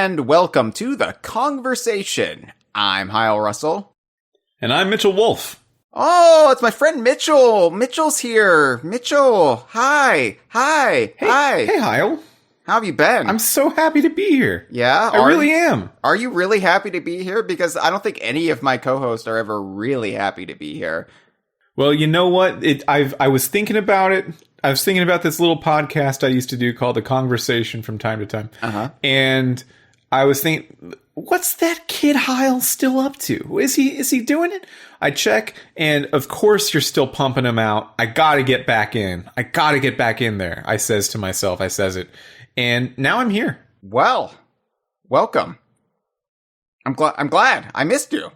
and welcome to the Kongversation. I'm Hyle Russell. And I'm Mitchell Wolfe. Oh, it's my friend Mitchell. Mitchell's here. Mitchell, hi. Hi. Hey, Hyle. How have you been? I'm so happy to be here. Yeah? I really am. Are you really happy to be here? Because I don't think any of my co-hosts are ever really happy to be here. Well, you know what? I was thinking about it. I was thinking about this little podcast I used to do called The Kongversation from time to time. Uh-huh. And I was thinking, what's that kid Hyle still up to? Is he doing it? I check, and of course you're still pumping him out. I gotta get back in. I gotta get back in there. I says to myself, I says it. And now I'm here. Well, welcome. I'm glad. I missed you.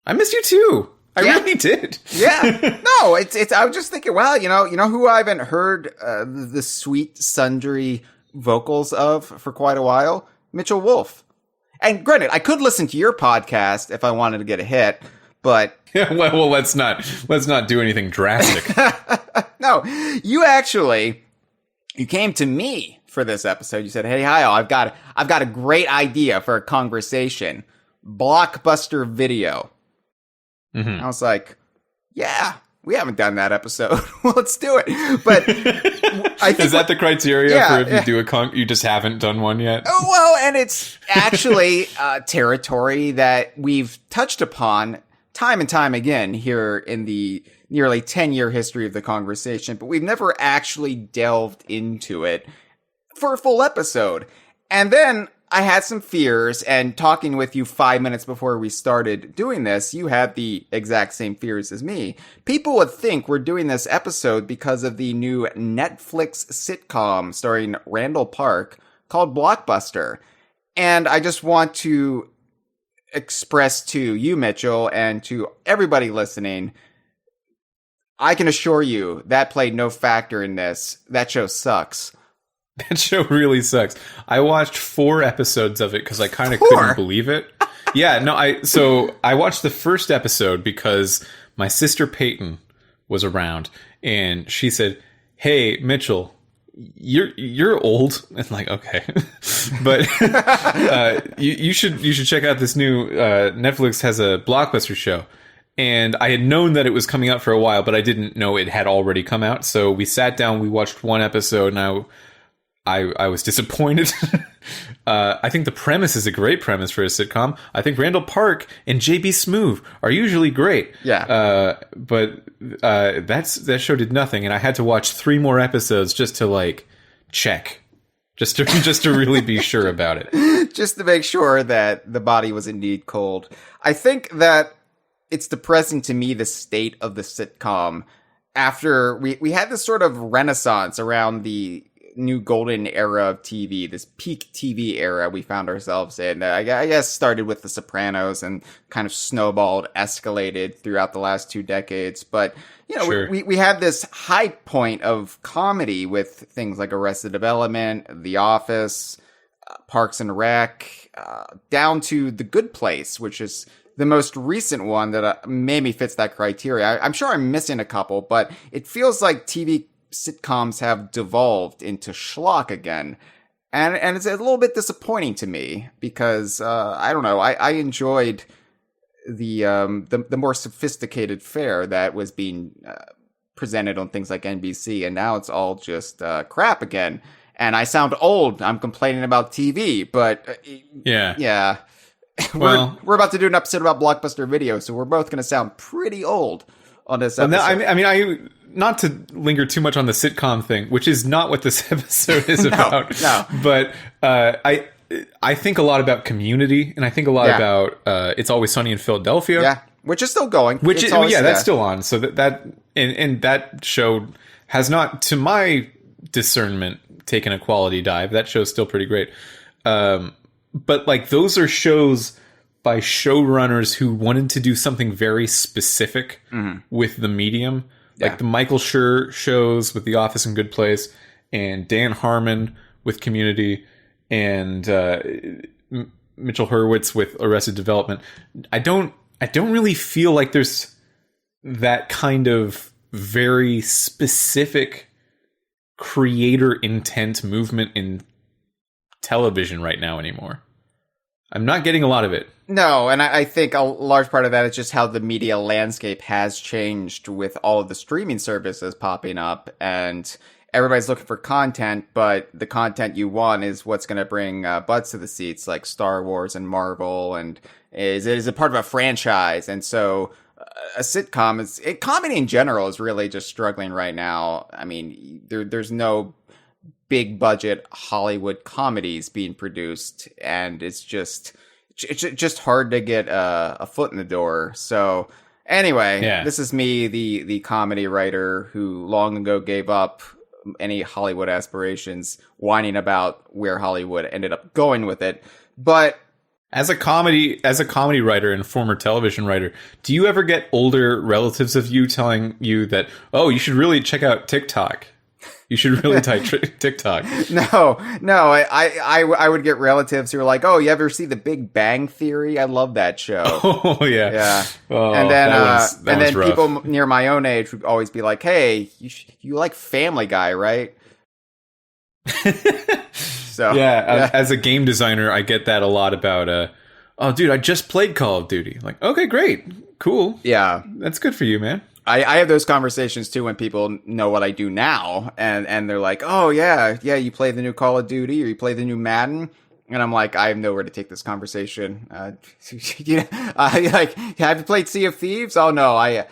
I missed you too. I really did. Yeah. No, it's. I was just thinking. Well, you know who I haven't heard the sweet sundry vocals of for quite a while. Mitchell Wolfe. And granted, I could listen to your podcast if I wanted to get a hit, but well, let's not do anything drastic. No, you came to me for this episode. You said, "Hey, Hyle, I've got a great idea for a conversation. Blockbuster video." Mm-hmm. I was like, yeah, we haven't done that episode. Well, let's do it. But I think is that the criteria for if you do you just haven't done one yet? Oh, well, and it's actually territory that we've touched upon time and time again here in the nearly 10-year history of the Kongversation, but we've never actually delved into it for a full episode. And then I had some fears, and talking with you 5 minutes before we started doing this, you had the exact same fears as me. People would think we're doing this episode because of the new Netflix sitcom starring Randall Park called Blockbuster. And I just want to express to you, Mitchell, and to everybody listening, I can assure you that played no factor in this. That show sucks. That show really sucks. I watched 4 episodes of it because I kind of couldn't believe it. Yeah, no, I watched the first episode because my sister Peyton was around and she said, "Hey, Mitchell, you're old." And like, okay, but you should check out this new Netflix has a Blockbuster show. And I had known that it was coming out for a while, but I didn't know it had already come out. So we sat down, we watched one episode, and I was disappointed. I think the premise is a great premise for a sitcom. I think Randall Park and JB Smoove are usually great. Yeah. But that show did nothing, and I had to watch 3 more episodes just to check, just to really be sure about it, just to make sure that the body was indeed cold. I think that it's depressing to me the state of the sitcom after we had this sort of renaissance around the new golden era of TV, this peak TV era we found ourselves in. I guess started with The Sopranos and kind of snowballed, escalated throughout the last 2 decades. But, sure. we had this high point of comedy with things like Arrested Development, The Office, Parks and Rec, down to The Good Place, which is the most recent one that maybe fits that criteria. I'm sure I'm missing a couple, but it feels like TV sitcoms have devolved into schlock again. And it's a little bit disappointing to me because, I don't know, I enjoyed the more sophisticated fare that was being presented on things like NBC, and now it's all just crap again. And I sound old. I'm complaining about TV, but yeah. Well, we're about to do an episode about Blockbuster Video, so we're both going to sound pretty old on this episode. I not to linger too much on the sitcom thing, which is not what this episode is about. No. But I think a lot about Community, and I think a lot about It's Always Sunny in Philadelphia. Yeah, which is still going. That's still on. So that show has not, to my discernment, taken a quality dive. That show's still pretty great. But those are shows by showrunners who wanted to do something very specific with the medium. Like the Michael Schur shows with The Office and Good Place, and Dan Harmon with Community, and Mitchell Hurwitz with Arrested Development. I don't really feel like there's that kind of very specific creator intent movement in television right now anymore. I'm not getting a lot of it. No, and I think a large part of that is just how the media landscape has changed with all of the streaming services popping up, and everybody's looking for content, but the content you want is what's going to bring butts to the seats, like Star Wars and Marvel, and is a part of a franchise. And so a sitcom comedy in general is really just struggling right now. I mean, there's no big budget Hollywood comedies being produced, and it's just hard to get a foot in the door. So anyway, This is me, the comedy writer who long ago gave up any Hollywood aspirations, whining about where Hollywood ended up going with it. But as a comedy writer and former television writer, do you ever get older relatives of you telling you that, oh, you should really check out TikTok? You should really type TikTok. No. I would get relatives who are like, "Oh, you ever see The Big Bang Theory? I love that show." Oh yeah. Oh, and then people near my own age would always be like, "Hey, you like Family Guy, right?" So as a game designer, I get that a lot about. Oh, dude, I just played Call of Duty. Like, okay, great, cool. Yeah, that's good for you, man. I have those conversations too when people know what I do now, and they're like, "Oh yeah, you play the new Call of Duty or you play the new Madden," and I'm like, I have nowhere to take this conversation. Like, have you played Sea of Thieves? Oh no, I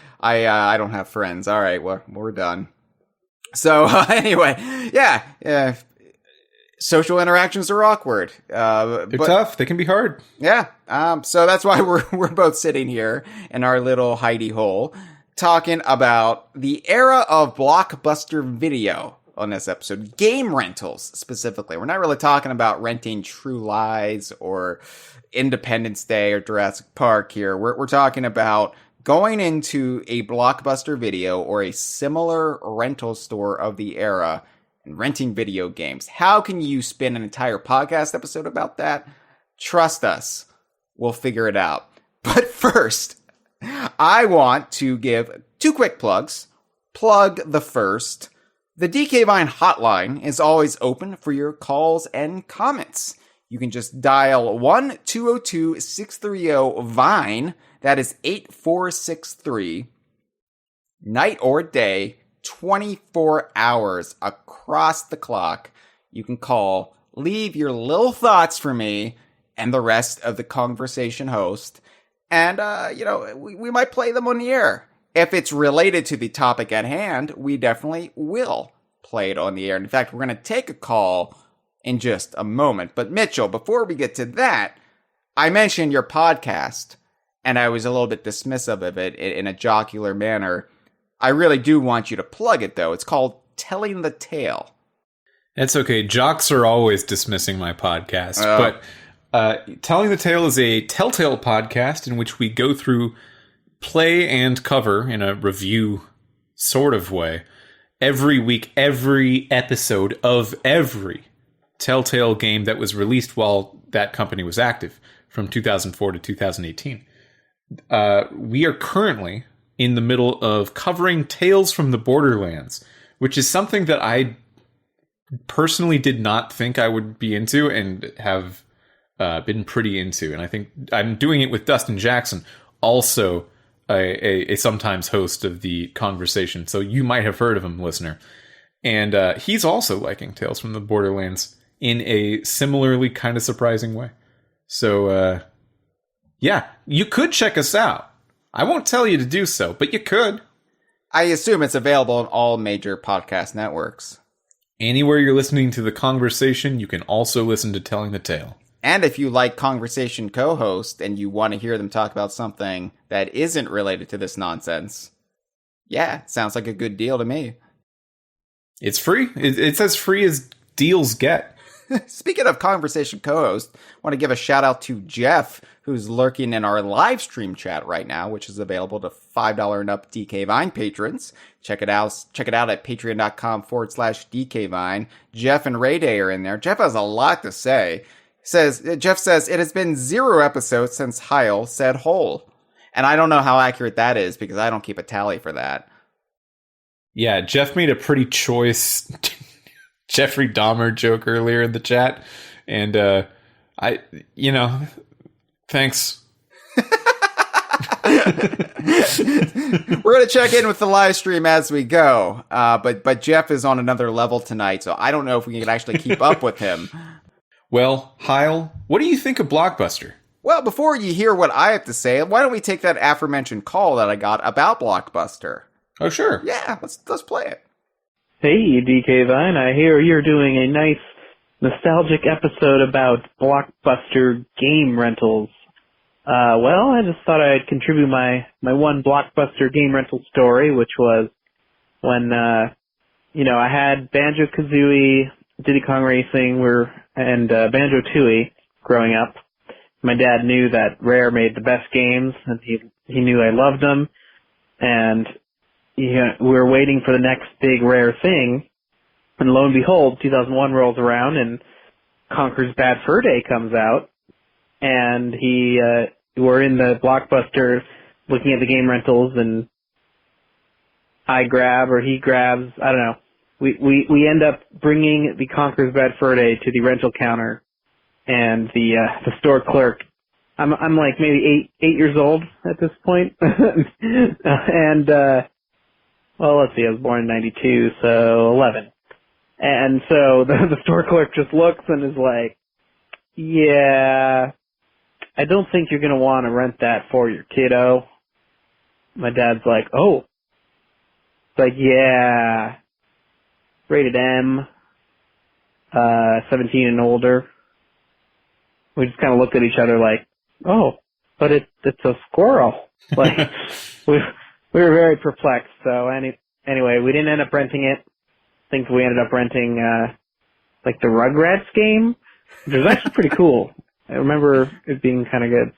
don't have friends. All right, well, we're done. So anyway, yeah. Social interactions are awkward. They're tough. They can be hard. Yeah. So that's why we're both sitting here in our little hidey hole, talking about the era of Blockbuster video on this episode. Game rentals, specifically. We're not really talking about renting True Lies or Independence Day or Jurassic Park here. We're talking about going into a Blockbuster video or a similar rental store of the era and renting video games. How can you spin an entire podcast episode about that? Trust us. We'll figure it out. But first, I want to give 2 quick plugs. Plug the first. The DK Vine hotline is always open for your calls and comments. You can just dial 1-202-630-VINE. That is 8463. Night or day, 24 hours across the clock. You can call, leave your little thoughts for me and the rest of the Kongversation host. And, we might play them on the air. If it's related to the topic at hand, we definitely will play it on the air. In fact, we're going to take a call in just a moment. But Mitchell, before we get to that, I mentioned your podcast, and I was a little bit dismissive of it in a jocular manner. I really do want you to plug it, though. It's called Telling the Tale. That's okay. Jocks are always dismissing my podcast. But Telling the Tale is a Telltale podcast in which we go through, play, and cover in a review sort of way every week, every episode of every Telltale game that was released while that company was active from 2004 to 2018. We are currently in the middle of covering Tales from the Borderlands, which is something that I personally did not think I would be into and have been pretty into. And I think I'm doing it with Dustin Jackson, also a sometimes host of the Kongversation. So you might have heard of him, listener. And he's also liking Tales from the Borderlands in a similarly kind of surprising way. So, you could check us out. I won't tell you to do so, but you could. I assume it's available on all major podcast networks. Anywhere you're listening to the Kongversation, you can also listen to Telling the Tale. And if you like Kongversation co-host and you want to hear them talk about something that isn't related to this nonsense, sounds like a good deal to me. It's free. It's as free as deals get. Speaking of Kongversation co-host, I want to give a shout out to Jeff, who's lurking in our live stream chat right now, which is available to $5 and up DK Vine patrons. Check it out at patreon.com/DK Vine. Jeff and Ray Day are in there. Jeff has a lot to say. Jeff says, it has been 0 episodes since Hyle said hole. And I don't know how accurate that is because I don't keep a tally for that. Yeah, Jeff made a pretty choice Jeffrey Dahmer joke earlier in the chat. And, Thanks. We're going to check in with the live stream as we go. But Jeff is on another level tonight, so I don't know if we can actually keep up with him. Well, Hyle, what do you think of Blockbuster? Well, before you hear what I have to say, why don't we take that aforementioned call that I got about Blockbuster? Oh, sure. Yeah, let's play it. Hey, DK Vine, I hear you're doing a nice nostalgic episode about Blockbuster game rentals. Well, I just thought I'd contribute my one Blockbuster game rental story, which was when, I had Banjo-Kazooie, Diddy Kong Racing, and Banjo-Tooie growing up. My dad knew that Rare made the best games, and he knew I loved them, and we were waiting for the next big Rare thing, and lo and behold, 2001 rolls around, and Conker's Bad Fur Day comes out, and we're in the Blockbuster looking at the game rentals, and I grab, or he grabs, I don't know. We end up bringing the Conker's Bad Fur Day to the rental counter, and the store clerk, I'm like maybe eight years old at this point, and well, let's see, I was born in 92, so 11. And so the store clerk just looks and is like, yeah, I don't think you're going to want to rent that for your kiddo. My dad's like, oh. It's like, yeah, rated M, 17 and older. We just kind of looked at each other like, oh, but it's a squirrel. Like, we were very perplexed. So anyway, we didn't end up renting it. I think we ended up renting, like the Rugrats game, which was actually pretty cool. I remember it being kind of good.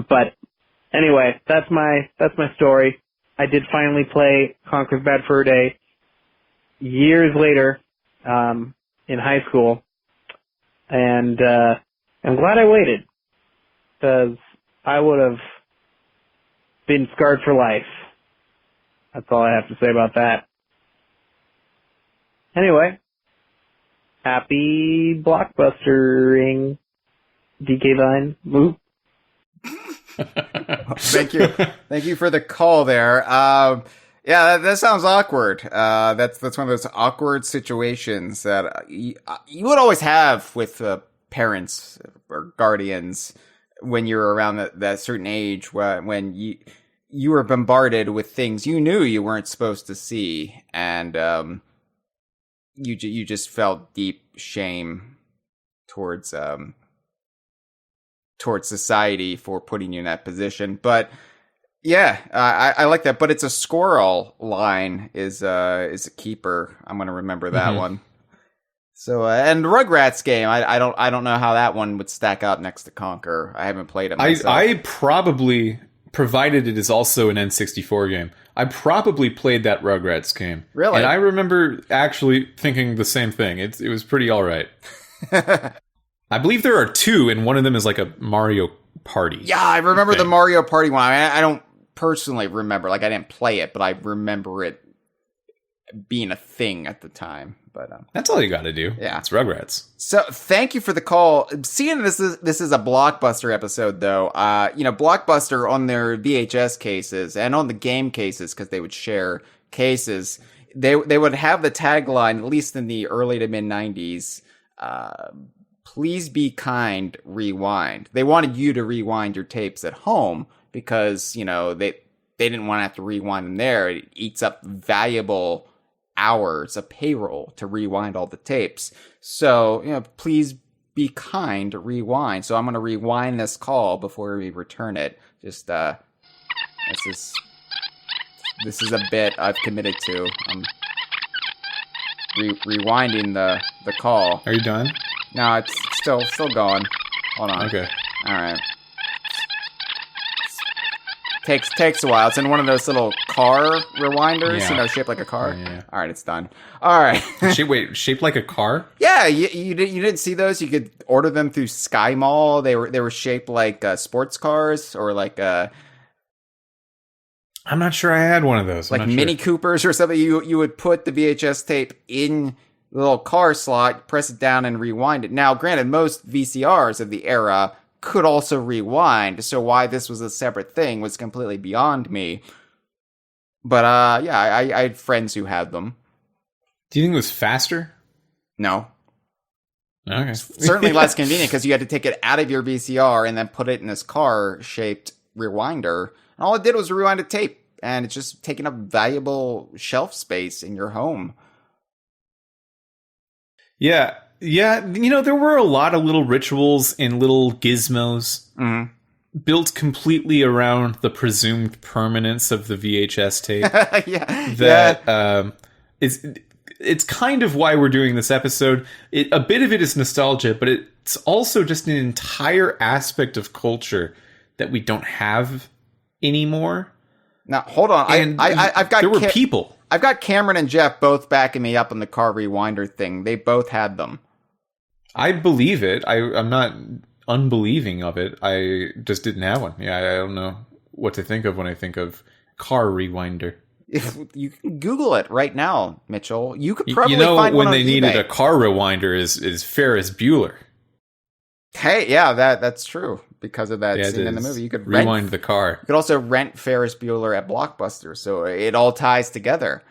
But anyway, that's my story. I did finally play Conker's Bad Fur Day years later, in high school. And, I'm glad I waited, because I would have been scarred for life. That's all I have to say about that. Anyway, happy blockbustering, DK Vine. Woo. Thank you for the call there. Yeah, that sounds awkward. That's one of those awkward situations that you would always have with parents or guardians when you're around that certain age, when you were bombarded with things you knew you weren't supposed to see, and you just felt deep shame towards society for putting you in that position. But yeah, I like that. But it's a squirrel line is a keeper. I'm gonna remember that one. So and Rugrats game, I don't know how that one would stack up next to Conker. I haven't played it myself. I probably, provided it is also an N64 game, I probably played that Rugrats game. Really? And I remember actually thinking the same thing. It was pretty all right. I believe there are two, and one of them is like a Mario Party. Yeah, I remember the Mario Party one. I don't personally remember, like I didn't play it, but I remember it being a thing at the time. But that's all you got to do. Yeah, it's Rugrats. So thank you for the call. Seeing this is a Blockbuster episode, though. Blockbuster on their VHS cases and on the game cases, because they would share cases. They would have the tagline, at least in the early to mid 90s. Please be kind, rewind. They wanted you to rewind your tapes at home because they didn't want to have to rewind them there. It eats up valuable hours of payroll to rewind all the tapes. So, please be kind, rewind. So I'm going to rewind this call before we return it. Just, this is a bit I've committed to. I'm rewinding the call. Are you done? No, it's still going. Hold on. Okay. All right. Takes a while. It's in one of those little car rewinders, shaped like a car. Yeah. All right, it's done. All right. Shaped like a car? Yeah, you didn't see those? You could order them through Sky Mall. They were shaped like sports cars or like I'm not sure I had one of those. Like Mini Coopers or something. You would put the VHS tape in the little car slot, press it down, and rewind it. Now, granted, most VCRs of the era could also rewind. So why this was a separate thing was completely beyond me. But yeah, I had friends who had them. Do you think it was faster? No. Okay. Certainly less convenient because you had to take it out of your VCR and then put it in this car-shaped rewinder. And all it did was rewind a tape. And it's just taking up valuable shelf space in your home. Yeah. Yeah. You know, there were a lot of little rituals and little gizmos built completely around the presumed permanence of the VHS tape. Yeah. It's kind of why we're doing this episode. A bit of it is nostalgia, but it's also just an entire aspect of culture that we don't have anymore. Now, hold on. And I've got there were people. I've got Cameron and Jeff both backing me up on the car rewinder thing. They both had them. I believe it. I'm not unbelieving of it. I just didn't have one. Yeah, I don't know what to think of when I think of car rewinder. If you can Google it right now, Mitchell. You could probably find one when on they eBay. needed a car rewinder is Ferris Bueller. Hey, yeah, that's true. Because of that scene in the movie, you could rewind the car. You could also rent Ferris Bueller at Blockbuster, so it all ties together.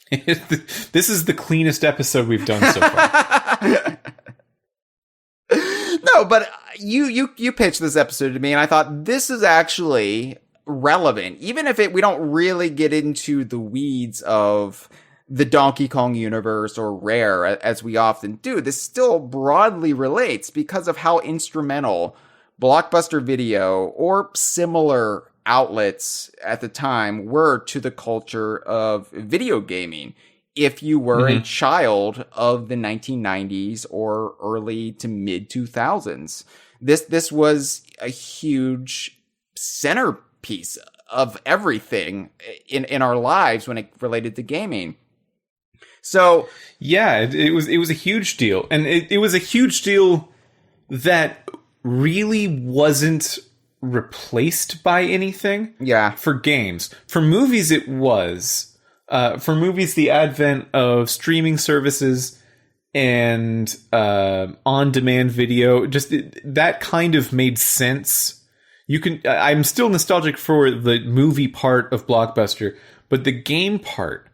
This is the cleanest episode we've done so far. No, but you pitched this episode to me, and I thought this is actually relevant, even if we don't really get into the weeds of the Donkey Kong universe or Rare as we often do. This still broadly relates because of how instrumental Blockbuster Video or similar outlets at the time were to the culture of video gaming. If you were a child of the 1990s or early to mid 2000s, this was a huge centerpiece of everything in our lives when it related to gaming. So yeah, it was a huge deal, and it was a huge deal that really wasn't replaced by anything. Yeah, for games, for movies, it was. For movies, the advent of streaming services and on-demand video, just that kind of made sense. I'm still nostalgic for the movie part of Blockbuster, but the game part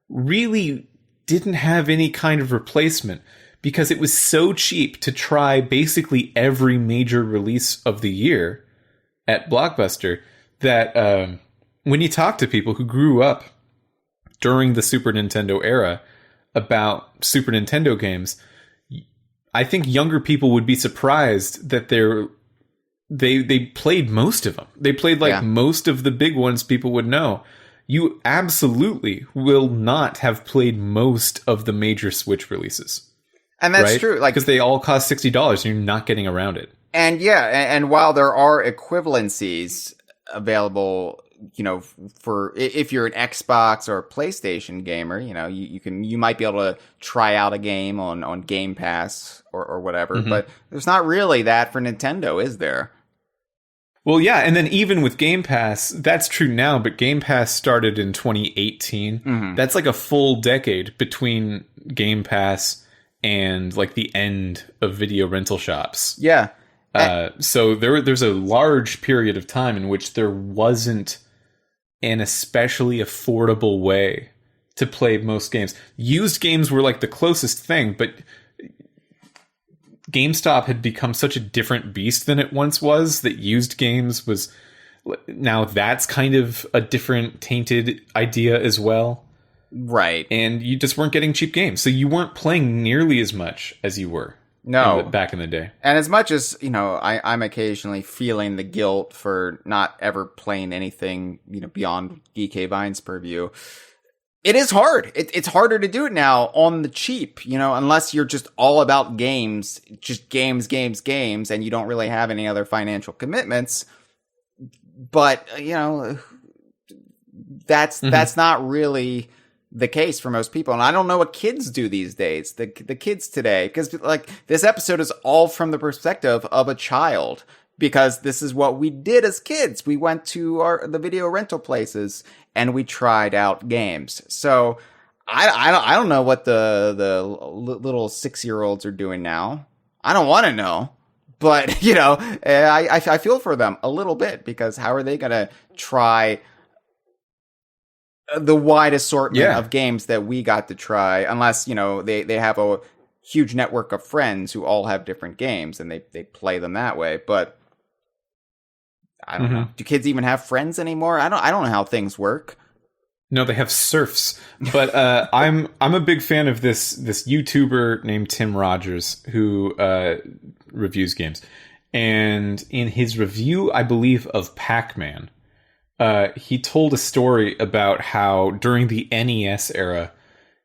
really didn't have any kind of replacement because it was so cheap to try basically every major release of the year at Blockbuster that when you talk to people who grew up during the Super Nintendo era about Super Nintendo games, I think younger people would be surprised that they played most of them. They played most of the big ones people would know. You absolutely will not have played most of the major Switch releases. And that's true. Because they all cost $60 and you're not getting around it. And yeah, and while there are equivalencies available, for if you're an Xbox or a PlayStation gamer, you might be able to try out a game on Game Pass or whatever, but there's not really that for Nintendo, is there? Well, yeah, and then even with Game Pass, that's true now, but Game Pass started in 2018. That's like a full decade between Game Pass and like the end of video rental shops. Yeah. So there's a large period of time in which there wasn't an especially affordable way to play most games. Used games were like the closest thing, but GameStop had become such a different beast than it once was that used games was now that's kind of a different tainted idea as well. Right. And you just weren't getting cheap games. So you weren't playing nearly as much as you were. No. Back in the day. And as much as, I'm occasionally feeling the guilt for not ever playing anything, beyond DK Vine's purview, it is hard. It's harder to do it now on the cheap, unless you're just all about games, just games, and you don't really have any other financial commitments. But, that's not really the case for most people. And I don't know what kids do these days, the kids today, because this episode is all from the perspective of a child, because this is what we did as kids. We went to the video rental places and we tried out games. So I don't know what the little 6-year-olds are doing now. I don't want to know, But, I feel for them a little bit, because how are they going to try the wide assortment of games that we got to try, unless, they have a huge network of friends who all have different games and they play them that way. But I don't know. Do kids even have friends anymore? I don't know how things work. No, they have serfs. But I'm a big fan of this YouTuber named Tim Rogers who reviews games. And in his review, I believe, of Pac-Man, he told a story about how during the NES era,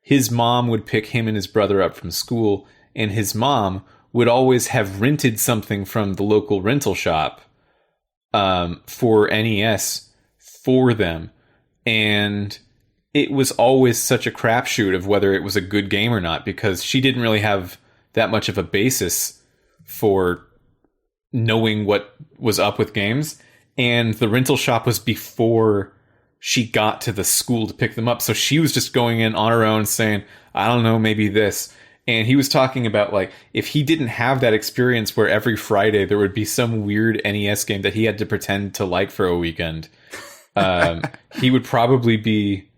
his mom would pick him and his brother up from school, and his mom would always have rented something from the local rental shop for NES for them. And it was always such a crapshoot of whether it was a good game or not, because she didn't really have that much of a basis for knowing what was up with games. And the rental shop was before she got to the school to pick them up. So she was just going in on her own saying, I don't know, maybe this. And he was talking about, like, if he didn't have that experience where every Friday there would be some weird NES game that he had to pretend to like for a weekend, he would probably be,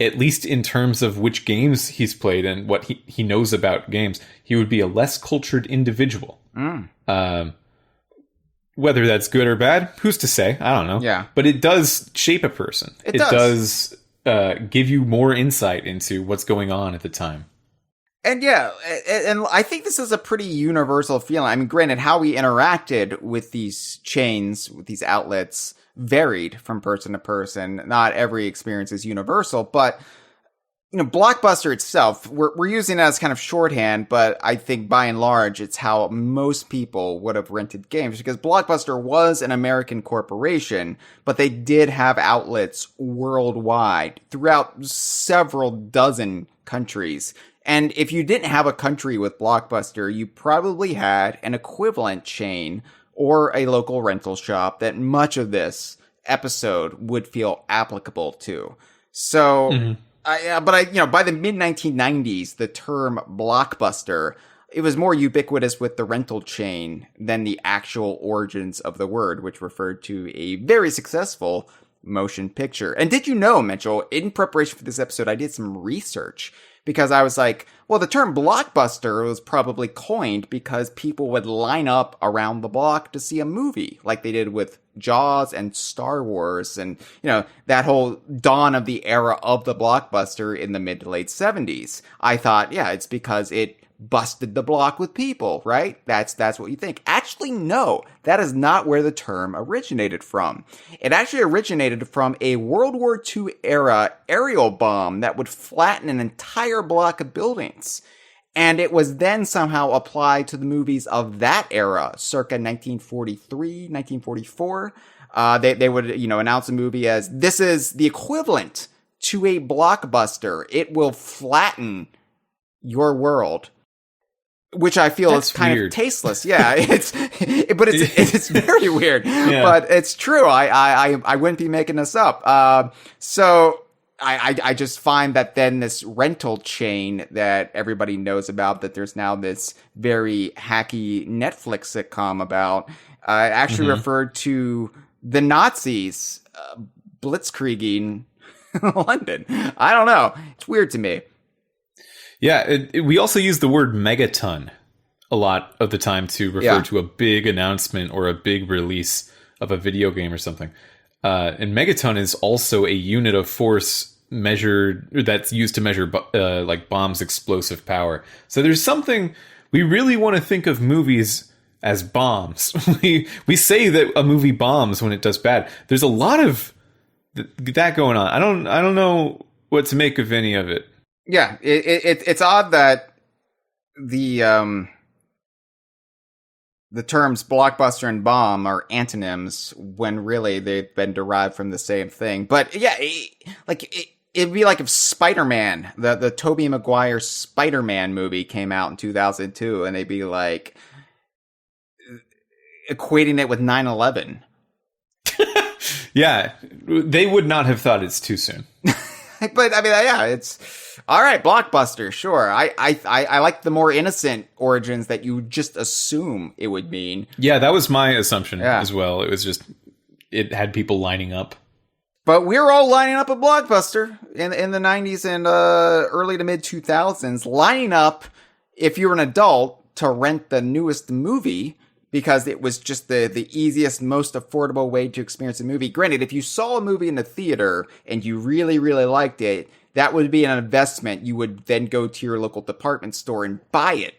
at least in terms of which games he's played and what he knows about games, he would be a less cultured individual. Whether that's good or bad, who's to say? I don't know. Yeah. But it does shape a person. It does give you more insight into what's going on at the time. And and I think this is a pretty universal feeling. I mean, granted, how we interacted with these chains, with these outlets, varied from person to person. Not every experience is universal, but Blockbuster itself, we're using it as kind of shorthand, but I think by and large, it's how most people would have rented games, because Blockbuster was an American corporation, but they did have outlets worldwide throughout several dozen countries. And if you didn't have a country with Blockbuster, you probably had an equivalent chain or a local rental shop that much of this episode would feel applicable to. So, by the mid-1990s, the term Blockbuster, it was more ubiquitous with the rental chain than the actual origins of the word, which referred to a very successful motion picture. And did you know, Mitchell, in preparation for this episode, I did some research, because I was like, well, the term Blockbuster was probably coined because people would line up around the block to see a movie, like they did with Jaws and Star Wars, and, that whole dawn of the era of the Blockbuster in the mid to late 70s. I thought, it's because it busted the block with people, right? That's what you think. Actually, no, that is not where the term originated from. It actually originated from a World War II era aerial bomb that would flatten an entire block of buildings. And it was then somehow applied to the movies of that era, circa 1943, 1944. They would, announce a movie as, this is the equivalent to a blockbuster. It will flatten your world. Which I feel is kind of tasteless. Yeah, it's very weird, but it's true. I wouldn't be making this up. So I just find that then this rental chain that everybody knows about, that there's now this very hacky Netflix sitcom about, actually referred to the Nazis blitzkrieging London. I don't know. It's weird to me. Yeah, we also use the word megaton a lot of the time to refer to a big announcement or a big release of a video game or something. And megaton is also a unit of force measured that's used to measure like bombs' explosive power. So there's something we really want to think of movies as bombs. we say that a movie bombs when it does bad. There's a lot of that going on. I don't know what to make of any of it. Yeah, it's odd that the terms blockbuster and bomb are antonyms when really they've been derived from the same thing. But yeah, it'd be like if Spider-Man, the Tobey Maguire Spider-Man movie came out in 2002, and they'd be like equating it with 9/11. Yeah, they would not have thought it's too soon. But I mean, All right, Blockbuster, sure. I like the more innocent origins that you just assume it would mean. Yeah, that was my assumption as well. It was just, it had people lining up. But we were all lining up at Blockbuster in the 90s and early to mid 2000s, lining up if you were an adult to rent the newest movie because it was just the easiest, most affordable way to experience a movie. Granted, if you saw a movie in the theater and you really, really liked it, that would be an investment. You would then go to your local department store and buy it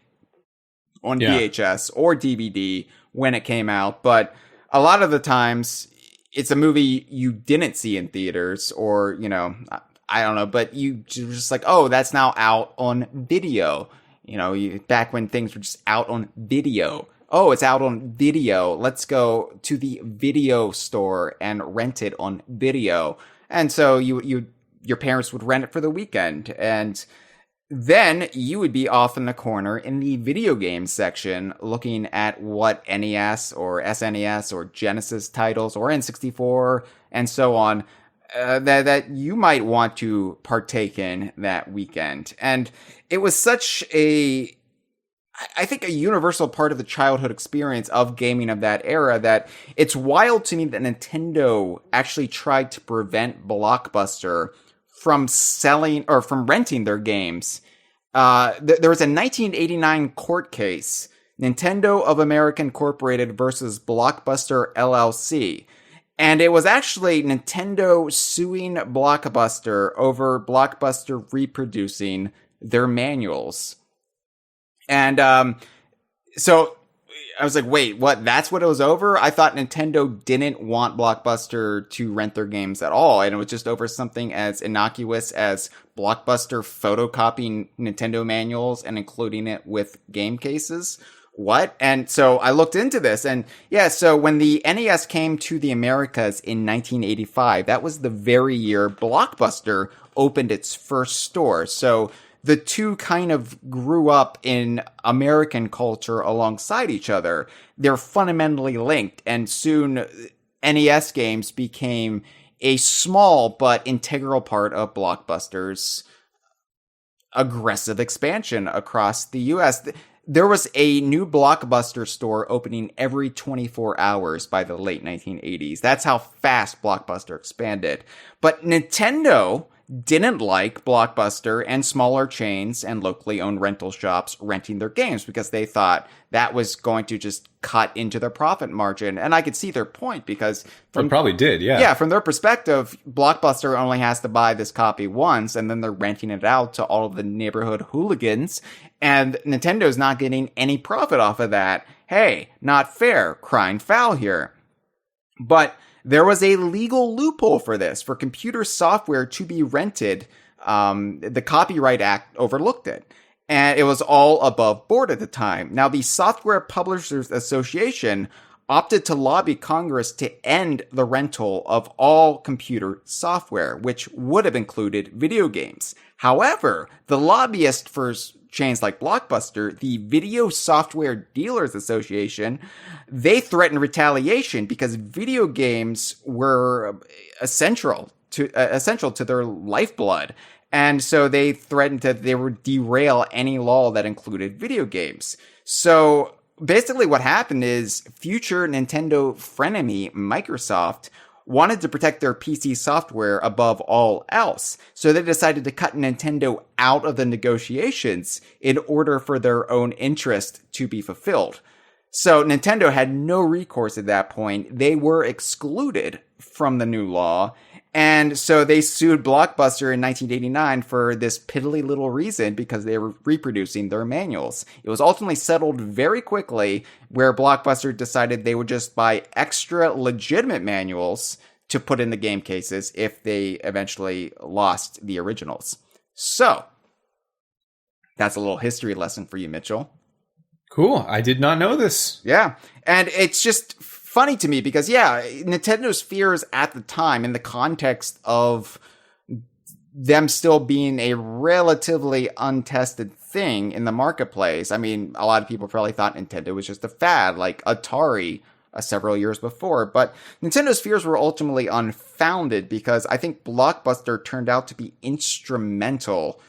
on VHS or DVD when it came out. But a lot of the times, it's a movie you didn't see in theaters or, you know, I don't know, but you just like, oh, that's now out on video. You know, back when things were just out on video. Oh, it's out on video. Let's go to the video store and rent it on video. And so your parents would rent it for the weekend. And then you would be off in the corner in the video game section looking at what NES or SNES or Genesis titles or N64 and so on that you might want to partake in that weekend. And it was such a universal part of the childhood experience of gaming of that era that it's wild to me that Nintendo actually tried to prevent Blockbuster from selling or from renting their games. There was a 1989 court case, Nintendo of America Incorporated versus Blockbuster LLC. And it was actually Nintendo suing Blockbuster over Blockbuster reproducing their manuals. And so I was like, wait, what? That's what it was over? I thought Nintendo didn't want Blockbuster to rent their games at all. And it was just over something as innocuous as Blockbuster photocopying Nintendo manuals and including it with game cases. What? And so I looked into this. And yeah, so when the NES came to the Americas in 1985, that was the very year Blockbuster opened its first store. So the two kind of grew up in American culture alongside each other. They're fundamentally linked, and soon NES games became a small but integral part of Blockbuster's aggressive expansion across the US. There was a new Blockbuster store opening every 24 hours by the late 1980s. That's how fast Blockbuster expanded. But Nintendo didn't like Blockbuster and smaller chains and locally owned rental shops renting their games because they thought that was going to just cut into their profit margin. And I could see their point because it probably did, yeah. Yeah, from their perspective, Blockbuster only has to buy this copy once and then they're renting it out to all of the neighborhood hooligans. And Nintendo's not getting any profit off of that. Hey, not fair, crying foul here. But there was a legal loophole for this, for computer software to be rented. The Copyright Act overlooked it. And it was all above board at the time. Now, the Software Publishers Association opted to lobby Congress to end the rental of all computer software, which would have included video games. However, the lobbyist for chains like Blockbuster, the Video Software Dealers Association, they threatened retaliation because video games were essential to their lifeblood. And so they threatened that they would derail any law that included video games. So basically what happened is future Nintendo frenemy, Microsoft, wanted to protect their PC software above all else. So they decided to cut Nintendo out of the negotiations in order for their own interest to be fulfilled. So Nintendo had no recourse at that point. They were excluded from the new law. And so they sued Blockbuster in 1989 for this piddly little reason because they were reproducing their manuals. It was ultimately settled very quickly where Blockbuster decided they would just buy extra legitimate manuals to put in the game cases if they eventually lost the originals. So that's a little history lesson for you, Mitchell. Cool. I did not know this. Yeah. And it's just funny to me because, yeah, Nintendo's fears at the time in the context of them still being a relatively untested thing in the marketplace. I mean, a lot of people probably thought Nintendo was just a fad like Atari several years before, but Nintendo's fears were ultimately unfounded because I think Blockbuster turned out to be instrumental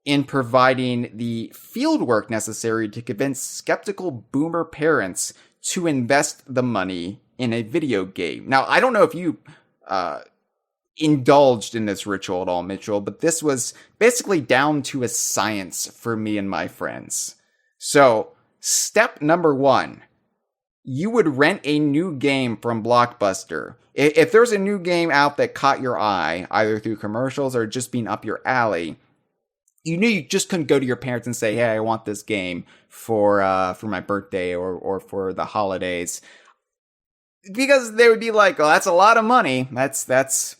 in providing the fieldwork necessary to convince skeptical boomer parents to invest the money in a video game. Now, I don't know if you indulged in this ritual at all, Mitchell, but this was basically down to a science for me and my friends. So, step number 1, you would rent a new game from Blockbuster. If there's a new game out that caught your eye, either through commercials or just being up your alley, you knew you just couldn't go to your parents and say, hey, I want this game for my birthday or for the holidays. Because they would be like, oh, that's a lot of money. That's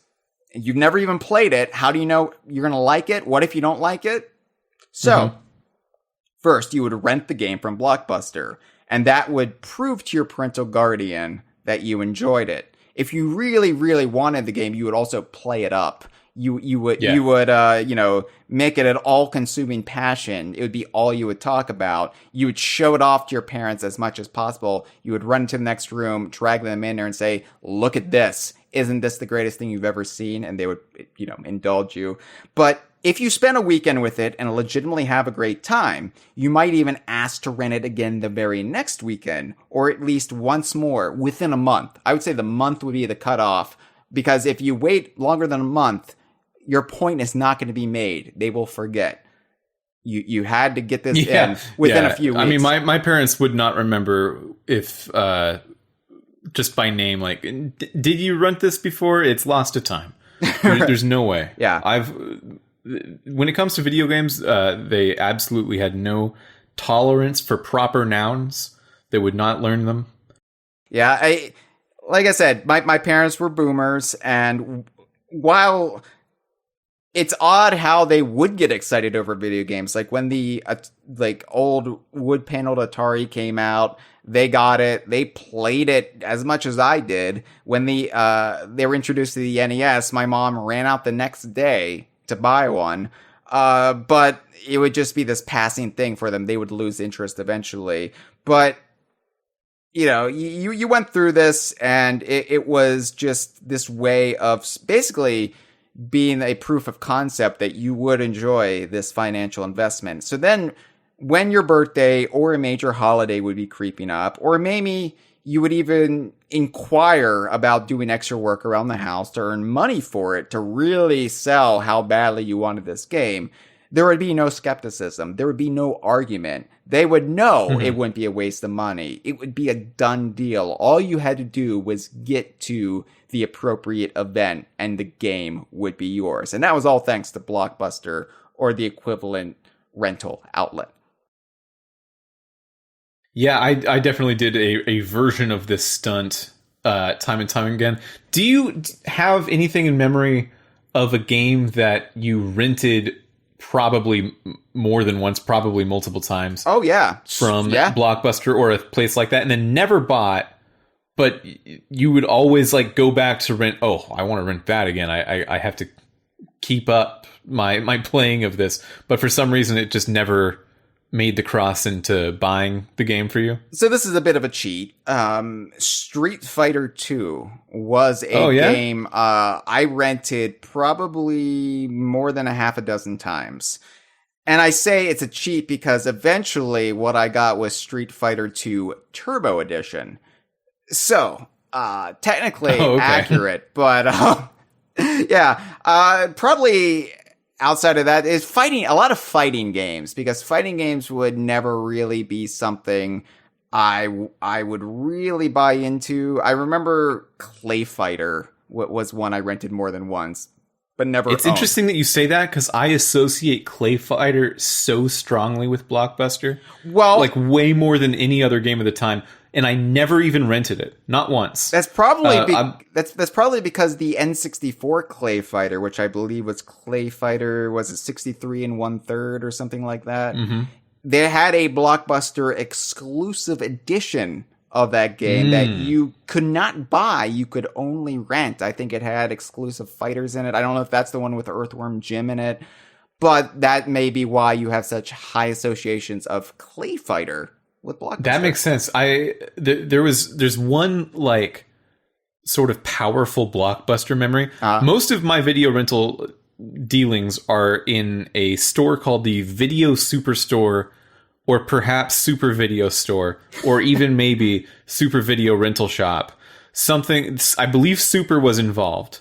you've never even played it. How do you know you're going to like it? What if you don't like it? So, first, you would rent the game from Blockbuster, and that would prove to your parental guardian that you enjoyed it. If you really, really wanted the game, you would also play it up. You would make it an all-consuming passion. It would be all you would talk about. You would show it off to your parents as much as possible. You would run into the next room, drag them in there and say, look at this. Isn't this the greatest thing you've ever seen? And they would, indulge you. But if you spend a weekend with it and legitimately have a great time, you might even ask to rent it again the very next weekend, or at least once more within a month. I would say the month would be the cutoff, because if you wait longer than a month, your point is not going to be made. They will forget. You had to get this in within a few weeks. I mean, my parents would not remember if, just by name, like, did you rent this before? It's lost to time. There's no way. Yeah. When it comes to video games, they absolutely had no tolerance for proper nouns. They would not learn them. Yeah, like I said, my parents were boomers, and while it's odd how they would get excited over video games, like when the old wood paneled Atari came out, they got it, they played it as much as I did. When they were introduced to the NES, my mom ran out the next day to buy one. But it would just be this passing thing for them. They would lose interest eventually. But you went through this, and it was just this way of basically being a proof of concept that you would enjoy this financial investment. So then when your birthday or a major holiday would be creeping up, or maybe you would even inquire about doing extra work around the house to earn money for it, to really sell how badly you wanted this game, there would be no skepticism. There would be no argument. They would know it wouldn't be a waste of money. It would be a done deal. All you had to do was get to the appropriate event and the game would be yours. And that was all thanks to Blockbuster or the equivalent rental outlet. Yeah, I definitely did a version of this stunt time and time again. Do you have anything in memory of a game that you rented probably more than once, probably multiple times? Oh, yeah. From Blockbuster or a place like that, and then never bought, but you would always go back to rent. Oh, I want to rent that again. I have to keep up my playing of this. But for some reason, it just never made the cross into buying the game for you. So this is a bit of a cheat. Street Fighter 2 was a game I rented probably more than a half a dozen times. And I say it's a cheat because eventually what I got was Street Fighter 2 Turbo Edition. So, technically accurate, but probably outside of that is a lot of fighting games, because fighting games would never really be something I would really buy into. I remember Clay Fighter was one I rented more than once, but never It's owned. Interesting that you say that, because I associate Clay Fighter so strongly with Blockbuster. Well, way more than any other game of the time. And I never even rented it, not once. That's probably that's probably because the N64 Clay Fighter, which I believe was Clay Fighter, was it 63 1/3 or something like that? Mm-hmm. They had a Blockbuster exclusive edition of that game that you could not buy; you could only rent. I think it had exclusive fighters in it. I don't know if that's the one with Earthworm Jim in it, but that may be why you have such high associations of Clay Fighter with Blockbuster. That makes sense. There's one sort of powerful Blockbuster memory. Most of my video rental dealings are in a store called the Video Superstore, or perhaps Super Video Store, or even maybe Super Video Rental Shop. Something, I believe Super was involved,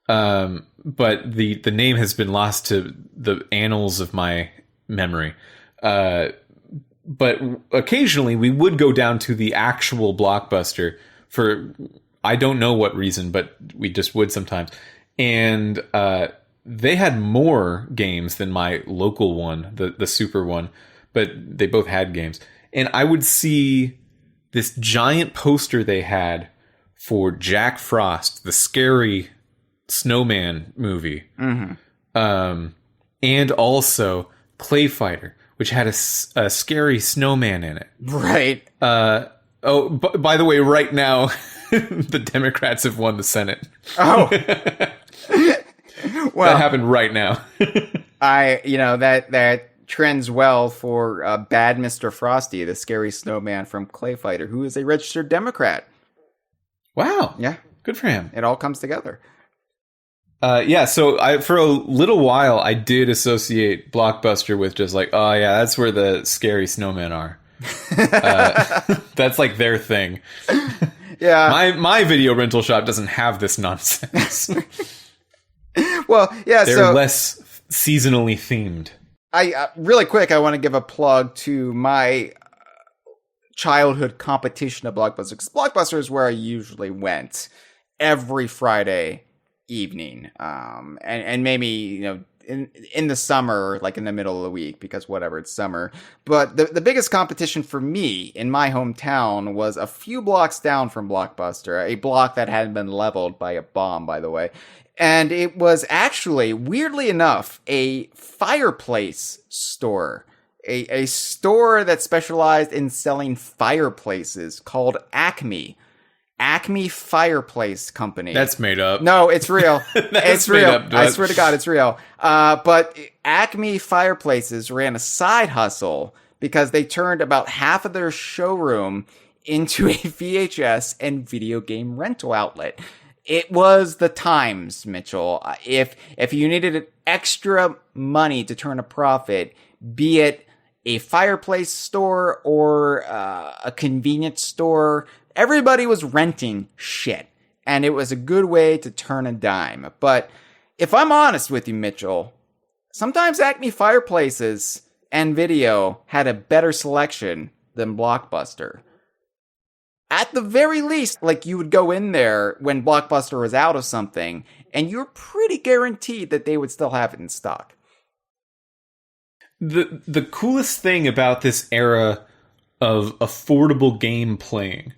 but the name has been lost to the annals of my memory. But occasionally we would go down to the actual Blockbuster for, I don't know what reason, but we just would sometimes. And they had more games than my local one, the Super one, but they both had games. And I would see this giant poster they had for Jack Frost, the scary snowman movie. Mm-hmm. And also Clay Fighter, which had a scary snowman in it. Right. By the way, right now, the Democrats have won the Senate. Oh. Well, that happened right now. that trends well for Bad Mr. Frosty, the scary snowman from Clay Fighter, who is a registered Democrat. Wow. Yeah. Good for him. It all comes together. So for a little while, I did associate Blockbuster with just like, oh yeah, that's where the scary snowmen are. That's like their thing. Yeah. My video rental shop doesn't have this nonsense. Well, yeah. They're less seasonally themed. I really quick, I want to give a plug to my childhood competition at Blockbuster, because Blockbuster is where I usually went every Friday evening, and maybe in the summer, like in the middle of the week, because whatever, it's summer. But the biggest competition for me in my hometown was a few blocks down from Blockbuster, a block that hadn't been leveled by a bomb, by the way. And it was actually, weirdly enough, a fireplace store. A store that specialized in selling fireplaces called Acme. Acme Fireplace Company. That's made up. No, it's real. It's real. Up, I swear to God, it's real. But Acme Fireplaces ran a side hustle because they turned about half of their showroom into a VHS and video game rental outlet. It was the times, Mitchell. If you needed extra money to turn a profit, be it a fireplace store or a convenience store, everybody was renting shit. And it was a good way to turn a dime. But if I'm honest with you, Mitchell, sometimes Acme Fireplaces and video had a better selection than Blockbuster. At the very least, like, you would go in there when Blockbuster was out of something, and you're pretty guaranteed that they would still have it in stock. The coolest thing about this era of affordable game playing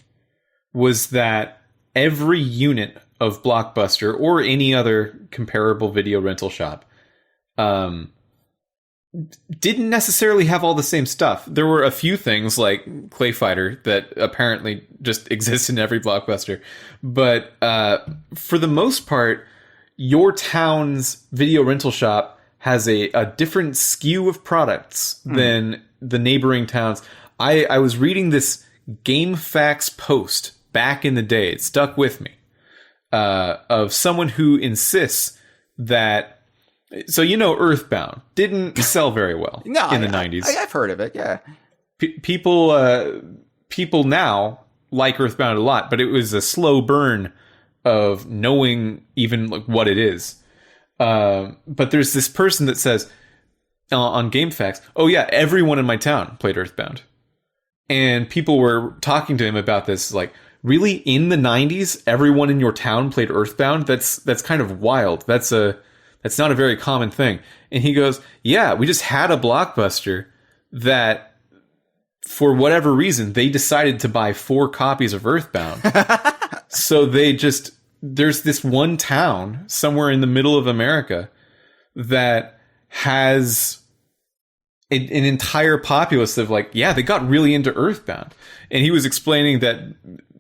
was that every unit of Blockbuster or any other comparable video rental shop didn't necessarily have all the same stuff. There were a few things like Clay Fighter that apparently just exist in every Blockbuster. But for the most part, your town's video rental shop has a different skew of products than the neighboring towns. I was reading this GameFAQs post back in the day. It stuck with me. Of someone who insists that, so Earthbound didn't sell very well in the 90s. I've heard of it, yeah. People now like Earthbound a lot, but it was a slow burn of knowing even like what it is. But there's this person that says on GameFAQs, oh yeah, everyone in my town played Earthbound. And people were talking to him about this, like, really, in the 90s, everyone in your town played Earthbound? That's kind of wild. That's not a very common thing. And he goes, yeah, we just had a Blockbuster that, for whatever reason, they decided to buy 4 copies of Earthbound. So there's this one town somewhere in the middle of America that has an entire populace of, like, yeah, they got really into Earthbound. And he was explaining that,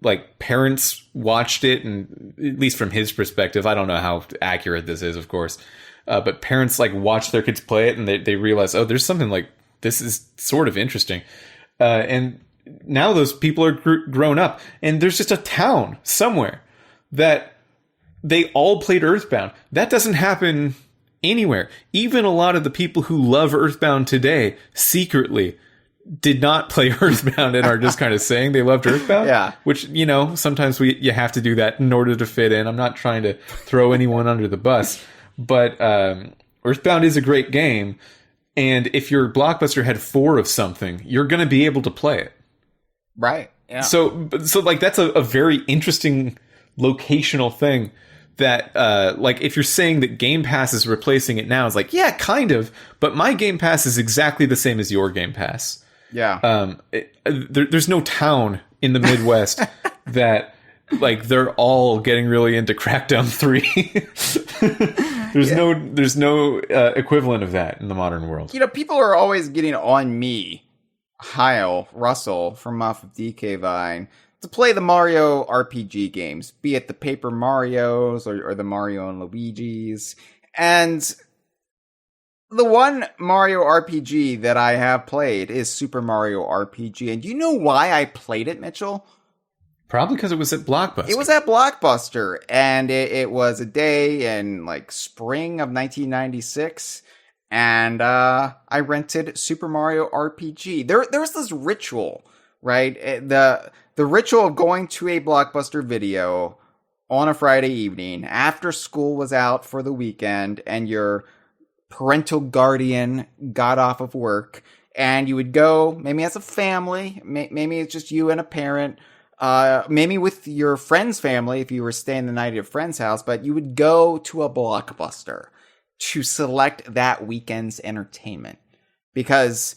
like, parents watched it, and at least from his perspective, I don't know how accurate this is, of course, but parents, like, watched their kids play it, and they realized, oh, there's something, like, this is sort of interesting. And now those people are grown up, and there's just a town somewhere that they all played Earthbound. That doesn't happen anywhere. Even a lot of the people who love Earthbound today secretly did not play Earthbound and are just kind of saying they loved Earthbound. Yeah. Which, sometimes you have to do that in order to fit in. I'm not trying to throw anyone under the bus, but Earthbound is a great game. And if your Blockbuster had 4 of something, you're going to be able to play it. Right. Yeah. So like that's a very interesting locational thing that like if you're saying that Game Pass is replacing it now, it's like, yeah, kind of, but my Game Pass is exactly the same as your Game Pass. Yeah. There's no town in the Midwest that like they're all getting really into Crackdown 3. There's no equivalent of that in the modern world. People are always getting on me, Hyle, Russell from off of DK Vine, to play the Mario RPG games, be it the Paper Marios or the Mario and Luigi's. And the one Mario RPG that I have played is Super Mario RPG. And do you know why I played it, Mitchell? Probably because it was at Blockbuster. It was at Blockbuster, and it was a day in like spring of 1996. And I rented Super Mario RPG. There's this ritual, right? The ritual of going to a Blockbuster video on a Friday evening after school was out for the weekend and your parental guardian got off of work, and you would go maybe as a family, maybe it's just you and a parent, maybe with your friend's family if you were staying the night at a friend's house, but you would go to a Blockbuster to select that weekend's entertainment. Because,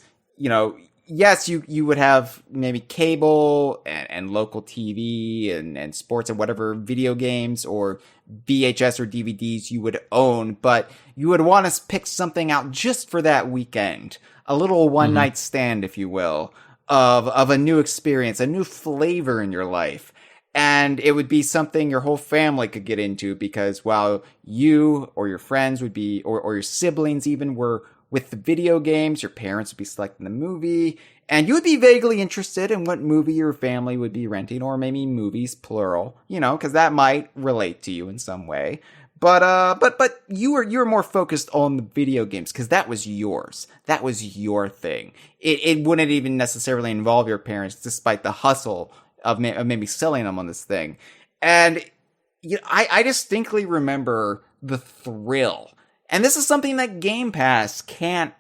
yes, you would have maybe cable and local TV and sports and whatever video games or VHS or DVDs you would own, but you would want to pick something out just for that weekend. A little one-night stand, if you will, of a new experience, a new flavor in your life. And it would be something your whole family could get into, because while you or your friends would be, or your siblings even, were with the video games, your parents would be selecting the movie, and you would be vaguely interested in what movie your family would be renting, or maybe movies, plural, because that might relate to you in some way. But you were more focused on the video games because that was yours. That was your thing. It wouldn't even necessarily involve your parents, despite the hustle of maybe selling them on this thing. And I distinctly remember the thrill. And this is something that Game Pass can't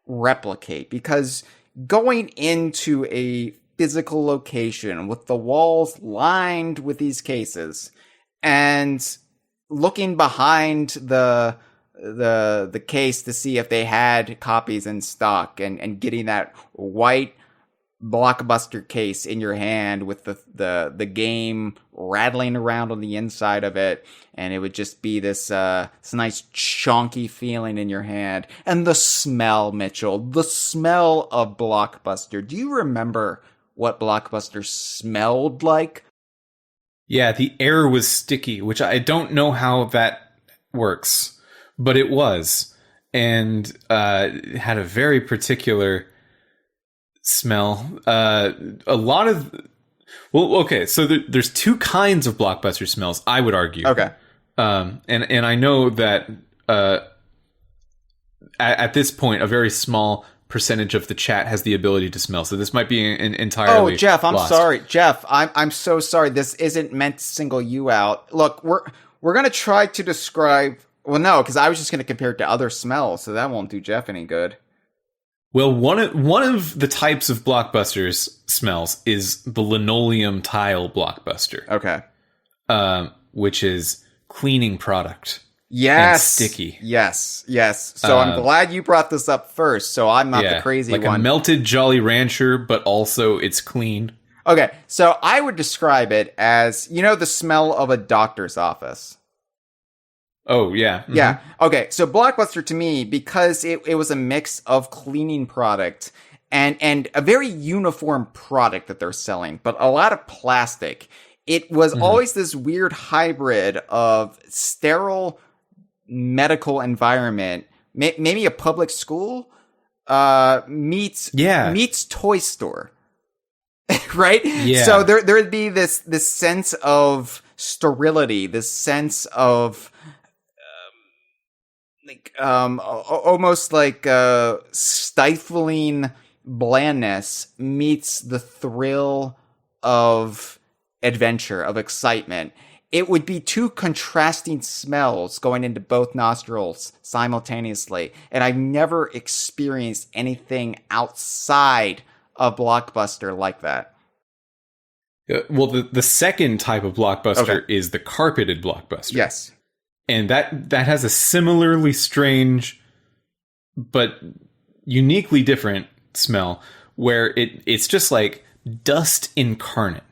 replicate, because going into a physical location with the walls lined with these cases and looking behind the case to see if they had copies in stock, and getting that white Blockbuster case in your hand with the game rattling around on the inside of it, and it would just be this nice chonky feeling in your hand. And the smell, Mitchell, the smell of Blockbuster. Do you remember what Blockbuster smelled like? Yeah, the air was sticky, which I don't know how that works, but it was. And it had a very particular smell. A lot of... Well, okay, so there's two kinds of Blockbuster smells, I would argue. Okay. And I know that at this point, a very small percentage of the chat has the ability to smell, so this might be entirely Oh, Jeff, I'm lost. sorry. Jeff, I'm so sorry. This isn't meant to single you out. Look, we're going to try to describe... Well, no, because I was just going to compare it to other smells, so that won't do Jeff any good. Well, one of the types of Blockbusters smells is the linoleum tile Blockbuster. Okay. Which is cleaning product. Yes. And sticky. Yes. So I'm glad you brought this up first, so I'm not the crazy like one. Like a melted Jolly Rancher, but also it's clean. Okay, so I would describe it as, the smell of a doctor's office. Oh, yeah. Mm-hmm. Yeah. Okay, so Blockbuster to me, because it was a mix of cleaning product and a very uniform product that they're selling, but a lot of plastic. It was always this weird hybrid of sterile medical environment, maybe a public school, meets toy store. Right? Yeah. So there'd be this sense of sterility, this sense of almost like stifling blandness meets the thrill of adventure, of excitement. It would be two contrasting smells going into both nostrils simultaneously. And I've never experienced anything outside of Blockbuster like that. Well, the second type of Blockbuster is the carpeted Blockbuster. Yes. And that has a similarly strange but uniquely different smell where it's just like dust incarnate.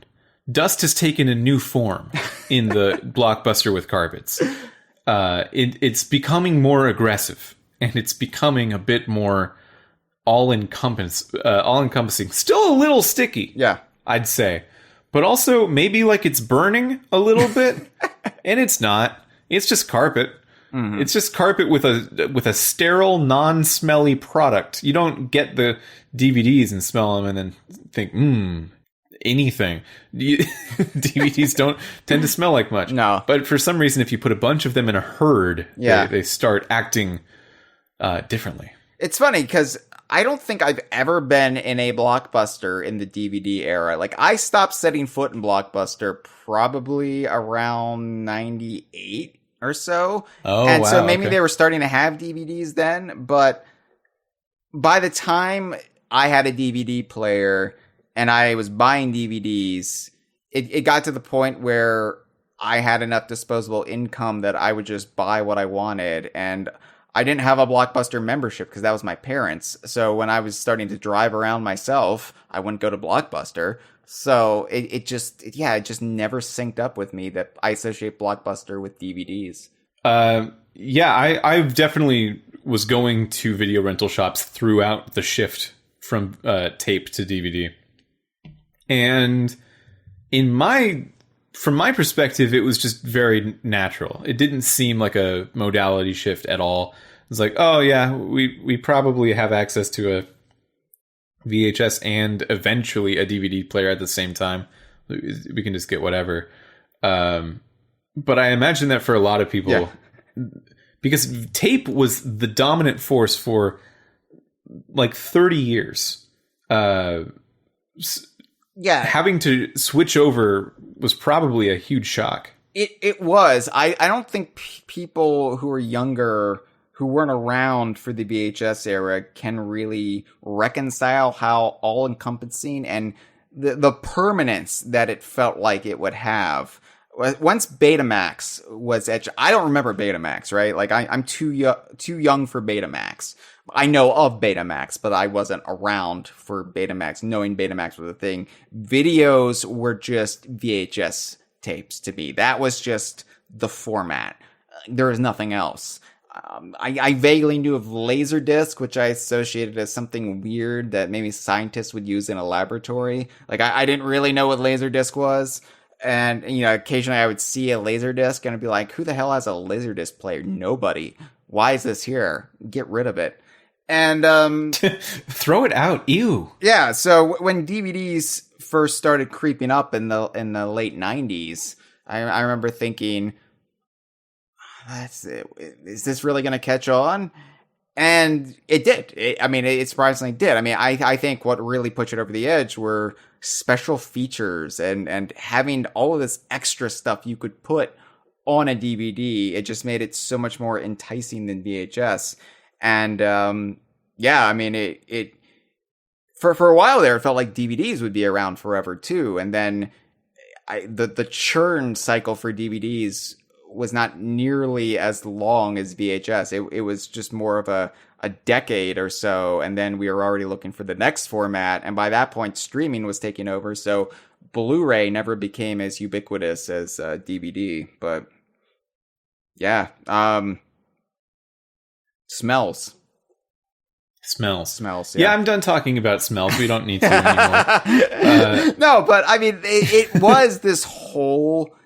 Dust has taken a new form in the Blockbuster with carpets. It's becoming more aggressive, and it's becoming a bit more all-encompassing. Still a little sticky, Yeah. I'd say. But also maybe like it's burning a little bit, and it's not. It's just carpet. Mm-hmm. It's just carpet with a sterile, non-smelly product. You don't get the DVDs and smell them and then think, anything. DVDs don't tend to smell like much. No. But for some reason, if you put a bunch of them in a herd, they start acting differently. It's funny because I don't think I've ever been in a Blockbuster in the DVD era. Like, I stopped setting foot in Blockbuster probably around 98 or so. Oh, and wow, so maybe okay. they were starting to have DVDs then. But by the time I had a DVD player and I was buying DVDs, it got to the point where I had enough disposable income that I would just buy what I wanted. And I didn't have a Blockbuster membership because that was my parents. So when I was starting to drive around myself, I wouldn't go to Blockbuster. So it just never synced up with me that I associate Blockbuster with DVDs. I definitely was going to video rental shops throughout the shift from tape to DVD. And from my perspective, it was just very natural. It didn't seem like a modality shift at all. It's like, oh yeah, we probably have access to a VHS and eventually a DVD player at the same time. We can just get whatever. But I imagine that for a lot of people, because tape was the dominant force for like 30 years. Having to switch over was probably a huge shock. It was. I don't think people who are younger, who weren't around for the VHS era, can really reconcile how all-encompassing and the permanence that it felt like it would have. Once Betamax was I don't remember Betamax, right? Like I'm too young for Betamax. I know of Betamax, but I wasn't around for Betamax, knowing Betamax was a thing. Videos were just VHS tapes to me. That was just the format. There was nothing else. I vaguely knew of Laserdisc, which I associated as something weird that maybe scientists would use in a laboratory. Like I didn't really know what Laserdisc was. And, occasionally I would see a Laserdisc and I'd be like, who the hell has a Laserdisc player? Nobody. Why is this here? Get rid of it. And throw it out. Ew. Yeah, so when DVDs first started creeping up in the late 90s, I remember thinking, is this really going to catch on? And it did. It surprisingly did. I think what really pushed it over the edge were special features and having all of this extra stuff you could put on a DVD. It just made it so much more enticing than VHS. And it for a while there, it felt like DVDs would be around forever too. And then the churn cycle for DVDs was not nearly as long as VHS. It was just more of a decade or so, and then we were already looking for the next format. And by that point, streaming was taking over. So Blu-ray never became as ubiquitous as DVD. But yeah, smells. Yeah, I'm done talking about smells. We don't need to anymore. No, but it was this whole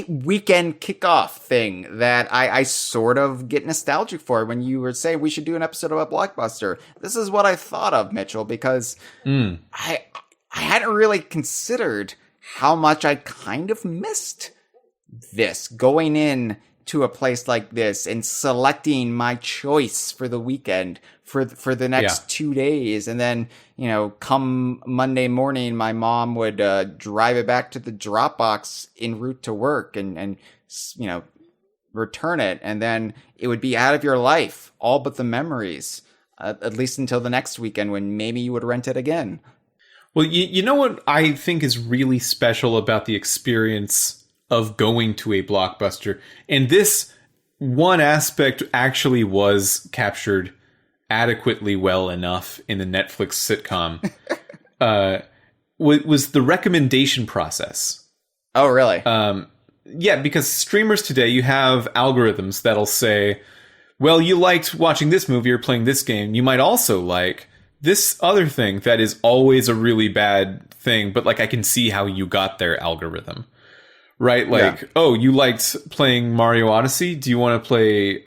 weekend kickoff thing that I sort of get nostalgic for. When you were saying we should do an episode about Blockbuster, this is what I thought of, Mitchell, because I hadn't really considered how much I kind of missed this going in to a place like this and selecting my choice for the weekend for the next 2 days. And then, come Monday morning, my mom would drive it back to the drop box en route to work and return it. And then it would be out of your life, all but the memories, at least until the next weekend when maybe you would rent it again. Well, you know what I think is really special about the experience of going to a Blockbuster, and this one aspect actually was captured adequately well enough in the Netflix sitcom, was the recommendation process. Oh, really? Yeah, because streamers today, you have algorithms that'll say, well, you liked watching this movie or playing this game. You might also like this other thing that is always a really bad thing, but I can see how you got there algorithm. Right? Oh, you liked playing Mario Odyssey? Do you want to play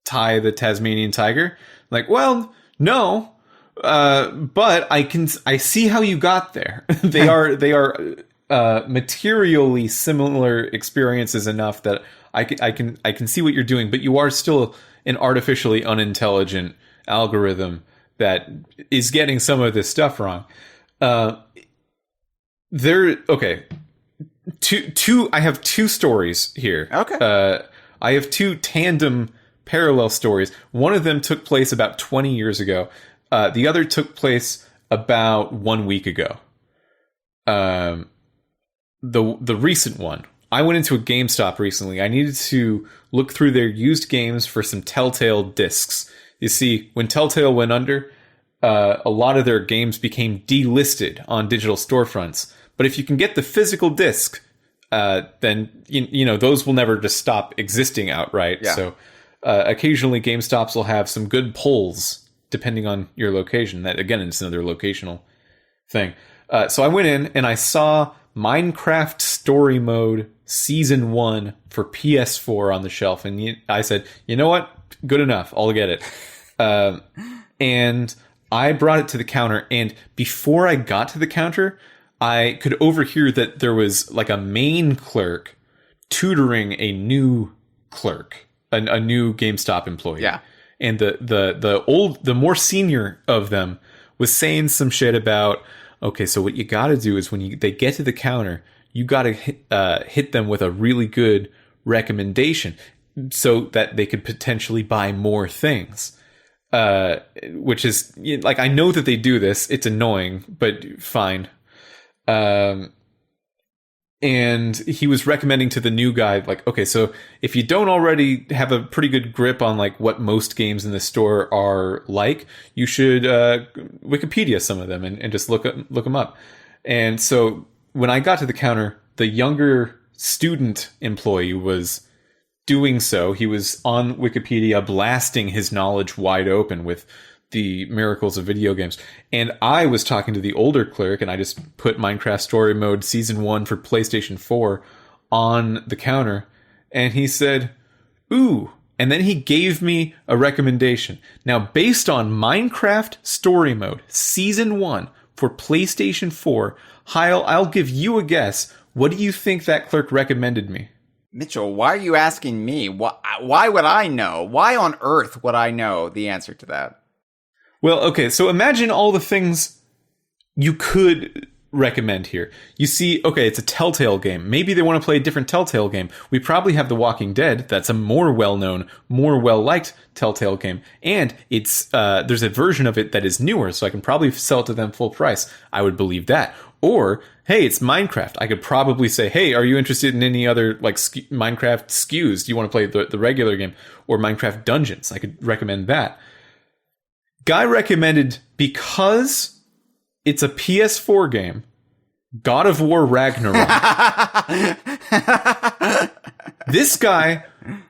Ty the Tasmanian Tiger? Well, no. But I see how you got there. They are materially similar experiences enough that I can see what you're doing, but you are still an artificially unintelligent algorithm that is getting some of this stuff wrong. I have two stories here. Okay. I have two tandem parallel stories. One of them took place about 20 years ago. The other took place about 1 week ago. The recent one. I went into a GameStop recently. I needed to look through their used games for some Telltale discs. You see, when Telltale went under, a lot of their games became delisted on digital storefronts. But if you can get the physical disc, then those will never just stop existing outright. Yeah. So occasionally GameStops will have some good pulls depending on your location. That again, it's another locational thing. So I went in and I saw Minecraft Story Mode Season 1 for PS4 on the shelf, and I said, you know what? Good enough. I'll get it. And I brought it to the counter, and before I got to the counter, I could overhear that there was a main clerk tutoring a new clerk, a new GameStop employee. Yeah. And the more senior of them was saying some shit about, okay, so what you got to do is when they get to the counter, you got to hit them with a really good recommendation so that they could potentially buy more things. Which is I know that they do this. It's annoying, but fine. And he was recommending to the new guy, okay, so if you don't already have a pretty good grip on what most games in the store are like, you should Wikipedia some of them and just look them up. And so when I got to the counter, the younger student employee was doing so. He was on Wikipedia blasting his knowledge wide open with the miracles of video games. And I was talking to the older clerk, and I just put Minecraft Story Mode Season 1 for PlayStation 4 on the counter. And he said, ooh. And then he gave me a recommendation. Now, based on Minecraft Story Mode Season 1 for PlayStation 4, Hyle, I'll give you a guess. What do you think that clerk recommended me? Mitchell, why are you asking me? Why would I know? Why on earth would I know the answer to that? Well, okay, so imagine all the things you could recommend here. You see, okay, it's a Telltale game. Maybe they want to play a different Telltale game. We probably have The Walking Dead. That's a more well-known, more well-liked Telltale game. And it's there's a version of it that is newer, so I can probably sell it to them full price. I would believe that. Or, hey, it's Minecraft. I could probably say, hey, are you interested in any other Minecraft SKUs? Do you want to play the regular game? Or Minecraft Dungeons? I could recommend that. Guy recommended, because it's a PS4 game, God of War Ragnarok. This guy,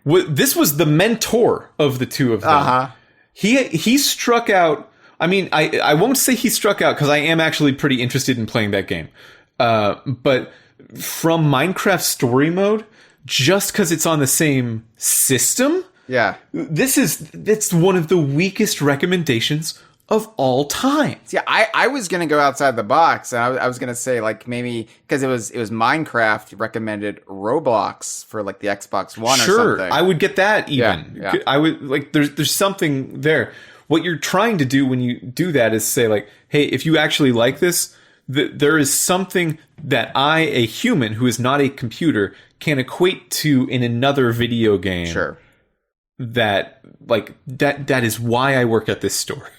this was the mentor of the two of them. Uh-huh. He struck out. I mean, I won't say he struck out because I am actually pretty interested in playing that game. But from Minecraft Story Mode, just because it's on the same system, yeah, it's one of the weakest recommendations of all time. Yeah, I was gonna go outside the box, and I was gonna say like maybe because it was Minecraft recommended Roblox for like the Xbox One or something. I would get that even. Yeah. I would like there's something there. What you're trying to do when you do that is say like, hey, if you actually like this, there is something that I, a human who is not a computer, can equate to in another video game. Sure. That is why I work at this store.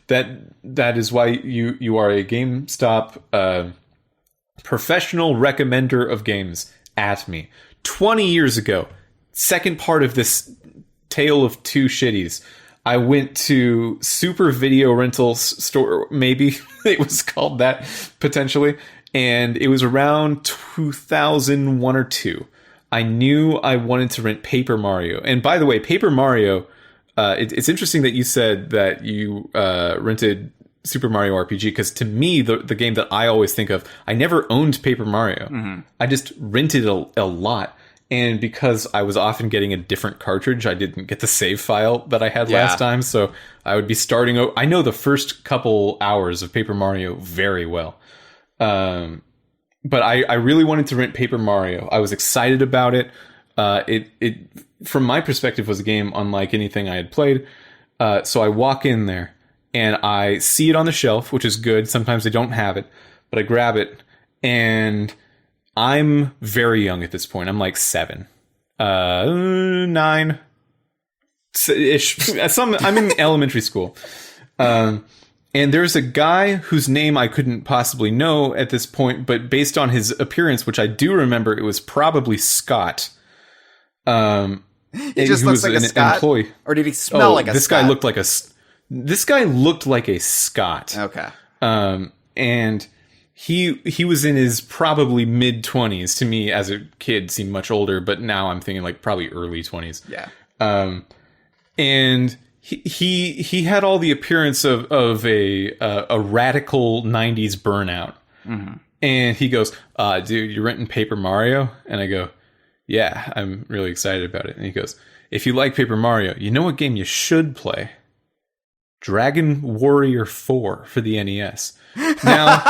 that is why you are a GameStop professional recommender of games at me. 20 years ago, second part of this tale of two shitties, I went to Super Video Rental Store, maybe it was called that potentially, and it was around 2001 or 2. I knew I wanted to rent Paper Mario. And by the way, Paper Mario, it's interesting that you said that you rented Super Mario RPG, because to me, the game that I always think of, I never owned Paper Mario. Mm-hmm. I just rented a lot. And because I was often getting a different cartridge, I didn't get the save file that I had last time. So I would be starting over. I know the first couple hours of Paper Mario very well. But I really wanted to rent Paper Mario. I was excited about it. It from my perspective was a game unlike anything I had played. So I walk in there and I see it on the shelf, which is good. Sometimes they don't have it, but I grab it, and I'm very young at this point. I'm like 7, 9 ish. I'm in elementary school. And there's a guy whose name I couldn't possibly know at this point, but based on his appearance, which I do remember, it was probably Scott. He just looks like a Scott? Employee. Or did he smell like a this Scott? This guy looked like a Scott. Okay. And he was in his probably mid-20s. To me, as a kid, seemed much older, but now I'm thinking like probably early 20s. Yeah. And he had all the appearance of a radical 90s burnout. Mm-hmm. And he goes, dude, you're renting Paper Mario? And I go, yeah, I'm really excited about it. And he goes, if you like Paper Mario, you know what game you should play? Dragon Warrior 4 for the NES. Now,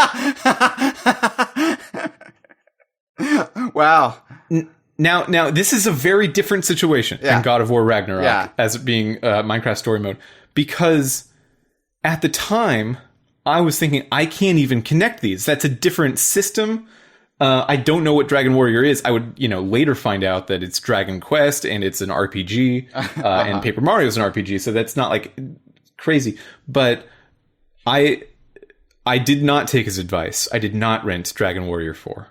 wow. Now, this is a very different situation than God of War Ragnarok as it being Minecraft story mode, because at the time I was thinking I can't even connect these. That's a different system. I don't know what Dragon Warrior is. I would, later find out that it's Dragon Quest and it's an RPG, and Paper Mario is an RPG. So that's not like crazy. But I did not take his advice. I did not rent Dragon Warrior 4.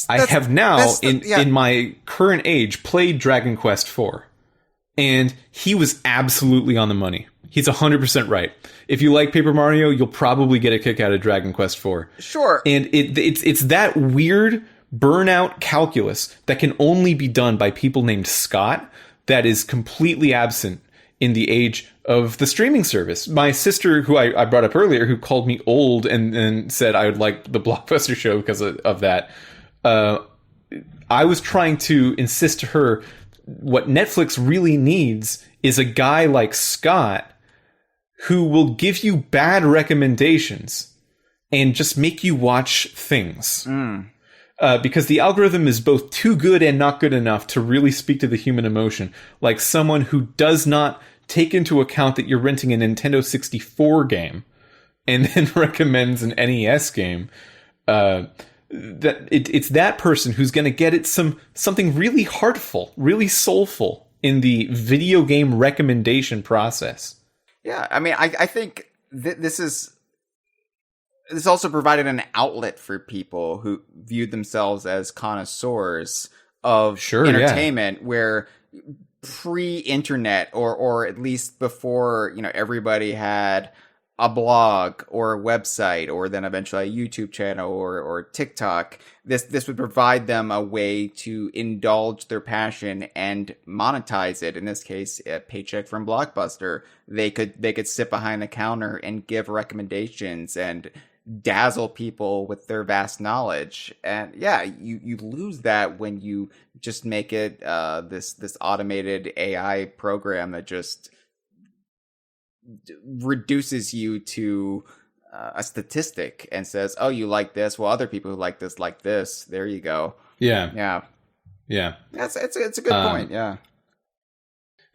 I have now, in my current age, played Dragon Quest 4. And he was absolutely on the money. He's 100% right. If you like Paper Mario, you'll probably get a kick out of Dragon Quest 4. Sure. And it's that weird burnout calculus that can only be done by people named Scott that is completely absent in the age of the streaming service. My sister, who I brought up earlier, who called me old and said I would like the Blockbuster show because of that, I was trying to insist to her what Netflix really needs is a guy like Scott who will give you bad recommendations and just make you watch things. Because the algorithm is both too good and not good enough to really speak to the human emotion. Like someone who does not take into account that you're renting a Nintendo 64 game and then recommends an NES game. That it's that person who's going to get it something really heartful, really soulful in the video game recommendation process. Yeah, I mean, I think this also provided an outlet for people who viewed themselves as connoisseurs of entertainment, where pre-internet or at least before, everybody had a blog or a website or then eventually a YouTube channel or TikTok, this would provide them a way to indulge their passion and monetize it. In this case, a paycheck from Blockbuster. They could sit behind the counter and give recommendations and dazzle people with their vast knowledge. And yeah, you lose that when you just make it this automated AI program that just reduces you to a statistic and says, "Oh, you like this? Well, other people who like this. There you go." Yeah. It's a good point. Yeah.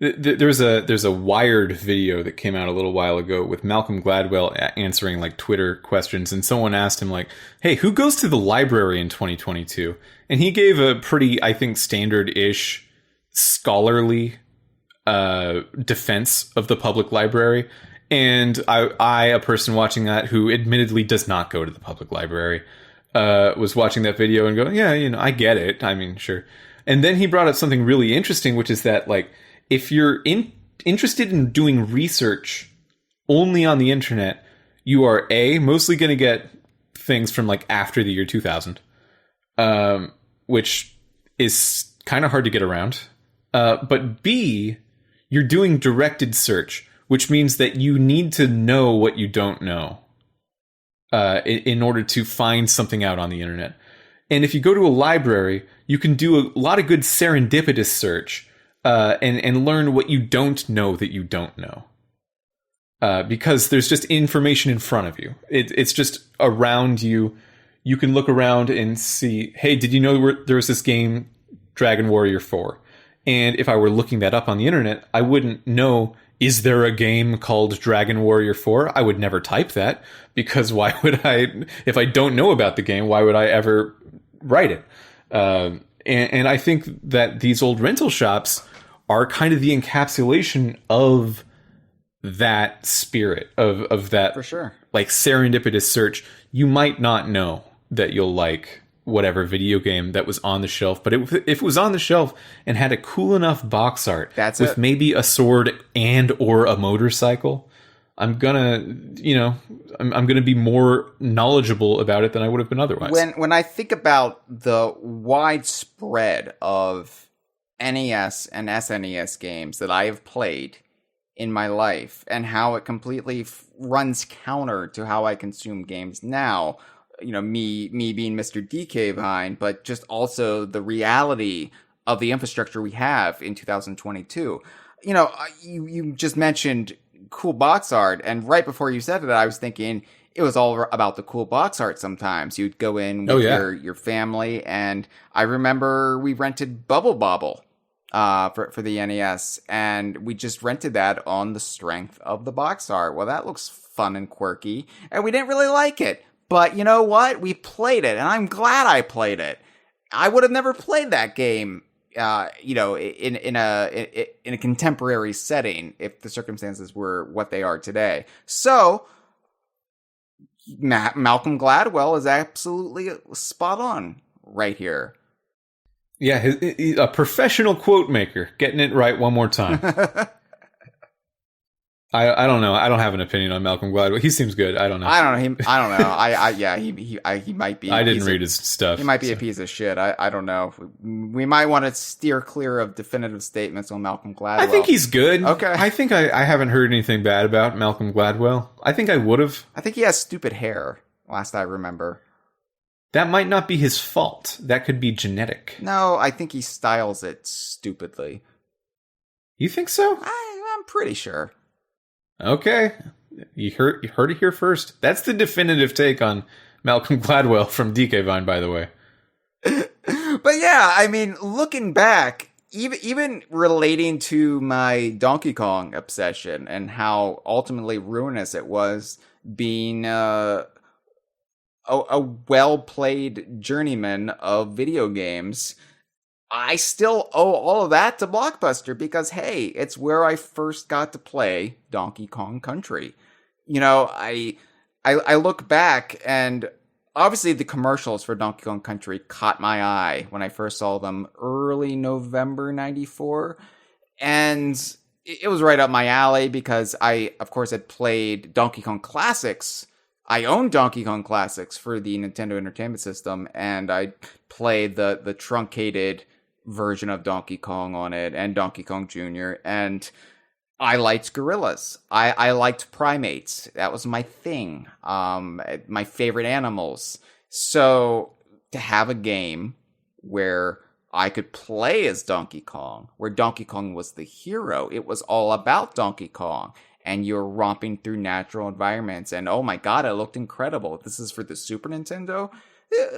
There's a Wired video that came out a little while ago with Malcolm Gladwell answering like Twitter questions, and someone asked him like, "Hey, who goes to the library in 2022?" And he gave a pretty, I think, standard-ish scholarly defense of the public library. And I, a person watching that who admittedly does not go to the public library, was watching that video and going, "Yeah, I get it. I mean, sure." And then he brought up something really interesting, which is that like, if you're interested in doing research only on the internet, you are mostly going to get things from like after the year 2000, which is kind of hard to get around. But B, you're doing directed search, which means that you need to know what you don't know in order to find something out on the internet. And if you go to a library, you can do a lot of good serendipitous search. And learn what you don't know that you don't know. Because there's just information in front of you. It's just around you. You can look around and see, hey, did you know there was this game, Dragon Warrior 4? And if I were looking that up on the internet, I wouldn't know, is there a game called Dragon Warrior 4? I would never type that, because why would I, if I don't know about the game, why would I ever write it? And I think that these old rental shops are kind of the encapsulation of that spirit, of that, for sure, like serendipitous search. You might not know that you'll like whatever video game that was on the shelf, but if it was on the shelf and had a cool enough box art with maybe a sword and or a motorcycle, I'm gonna be more knowledgeable about it than I would have been otherwise. When I think about the widespread of NES and SNES games that I have played in my life, and how it completely runs counter to how I consume games now, me being Mr. DK Vine, but just also the reality of the infrastructure we have in 2022. You just mentioned cool box art, and right before you said it, I was thinking it was all about the cool box art. Sometimes you'd go in with your family, and I remember we rented Bubble Bobble for the NES, and we just rented that on the strength of the box art. Well, that looks fun and quirky, and we didn't really like it, but you know what? We played it, and I'm glad I played it. I would have never played that game, in a contemporary setting if the circumstances were what they are today. So Malcolm Gladwell is absolutely spot on right here. Yeah, a professional quote maker, getting it right one more time. I don't know. I don't have an opinion on Malcolm Gladwell. He seems good. I don't know. I don't know. He might be. I didn't read his stuff. He might be a piece of shit. I don't know. We might want to steer clear of definitive statements on Malcolm Gladwell. I think he's good. Okay. I think I haven't heard anything bad about Malcolm Gladwell. I think I would have. I think he has stupid hair, last I remember. That might not be his fault. That could be genetic. No, I think he styles it stupidly. You think so? I'm pretty sure. Okay. You heard it here first. That's the definitive take on Malcolm Gladwell from DK Vine, by the way. But yeah, I mean, looking back, even relating to my Donkey Kong obsession and how ultimately ruinous it was being a well-played journeyman of video games, I still owe all of that to Blockbuster because, hey, it's where I first got to play Donkey Kong Country. I look back, and obviously the commercials for Donkey Kong Country caught my eye when I first saw them early November 94. And it was right up my alley because I, of course, had played Donkey Kong Classics. I owned Donkey Kong Classics for the Nintendo Entertainment System, and I played the truncated version of Donkey Kong on it, and Donkey Kong Jr., and I liked gorillas. I liked primates. That was my thing. My favorite animals. So to have a game where I could play as Donkey Kong, where Donkey Kong was the hero, it was all about Donkey Kong. and you're romping through natural environments. And oh my God, it looked incredible. This is for the Super Nintendo.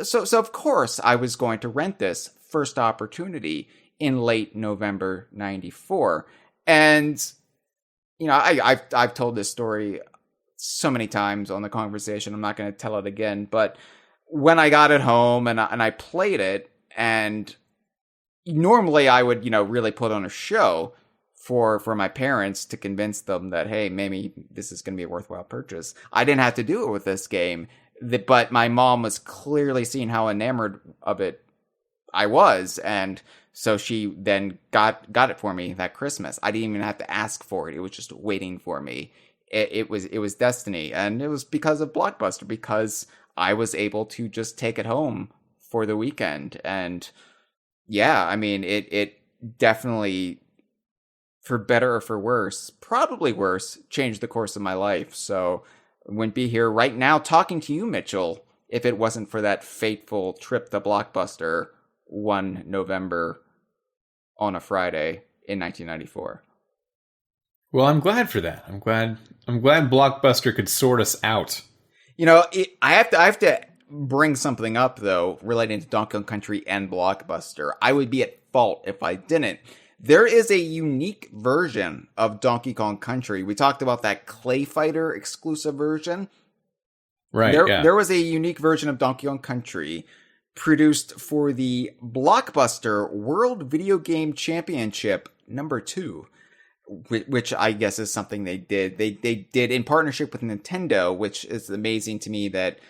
So of course I was going to rent this first opportunity in late November 94. And, you know, I've told this story so many times on the conversation. I'm not going to tell it again, but when I got it home and I played it, and normally I would, you know, really put on a show for my parents to convince them that, hey, maybe this is going to be a worthwhile purchase. I didn't have to do it with this game, but my mom was clearly seeing how enamored of it I was, and so she then got it for me that Christmas. I didn't even have to ask for it. It was just waiting for me. It was destiny, and it was because of Blockbuster, because I was able to just take it home for the weekend. And yeah, I mean, it definitely, for better or for worse, probably worse, changed the course of my life. So I wouldn't be here right now talking to you, Mitchell, if it wasn't for that fateful trip to Blockbuster one November on a Friday in 1994. Well, I'm glad for that. I'm glad Blockbuster could sort us out. You know, I have to bring something up, though, relating to Donkey Kong Country and Blockbuster. I would be at fault if I didn't. There is a unique version of Donkey Kong Country. We talked about that Clay Fighter exclusive version. Right, There was a unique version of Donkey Kong Country produced for the Blockbuster World Video Game Championship #2. Which I guess is something they did. They did in partnership with Nintendo, which is amazing to me that,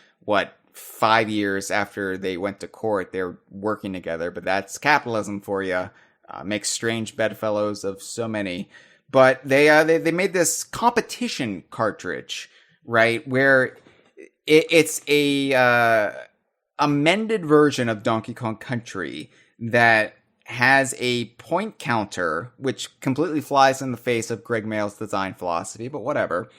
5 years after they went to court, they're working together. But that's capitalism for you. Makes strange bedfellows of so many. But they made this competition cartridge, right, where it's a amended version of Donkey Kong Country that has a point counter, which completely flies in the face of Greg Mail's design philosophy, but whatever.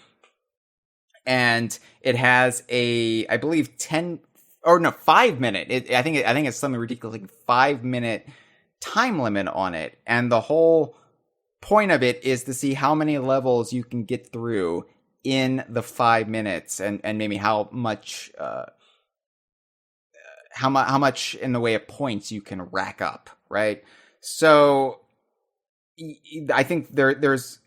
And it has I believe 5 minute. I think it's something ridiculous, like 5 minute time limit on it. And the whole point of it is to see how many levels you can get through in the 5 minutes, and maybe how much in the way of points you can rack up. Right. So I think there's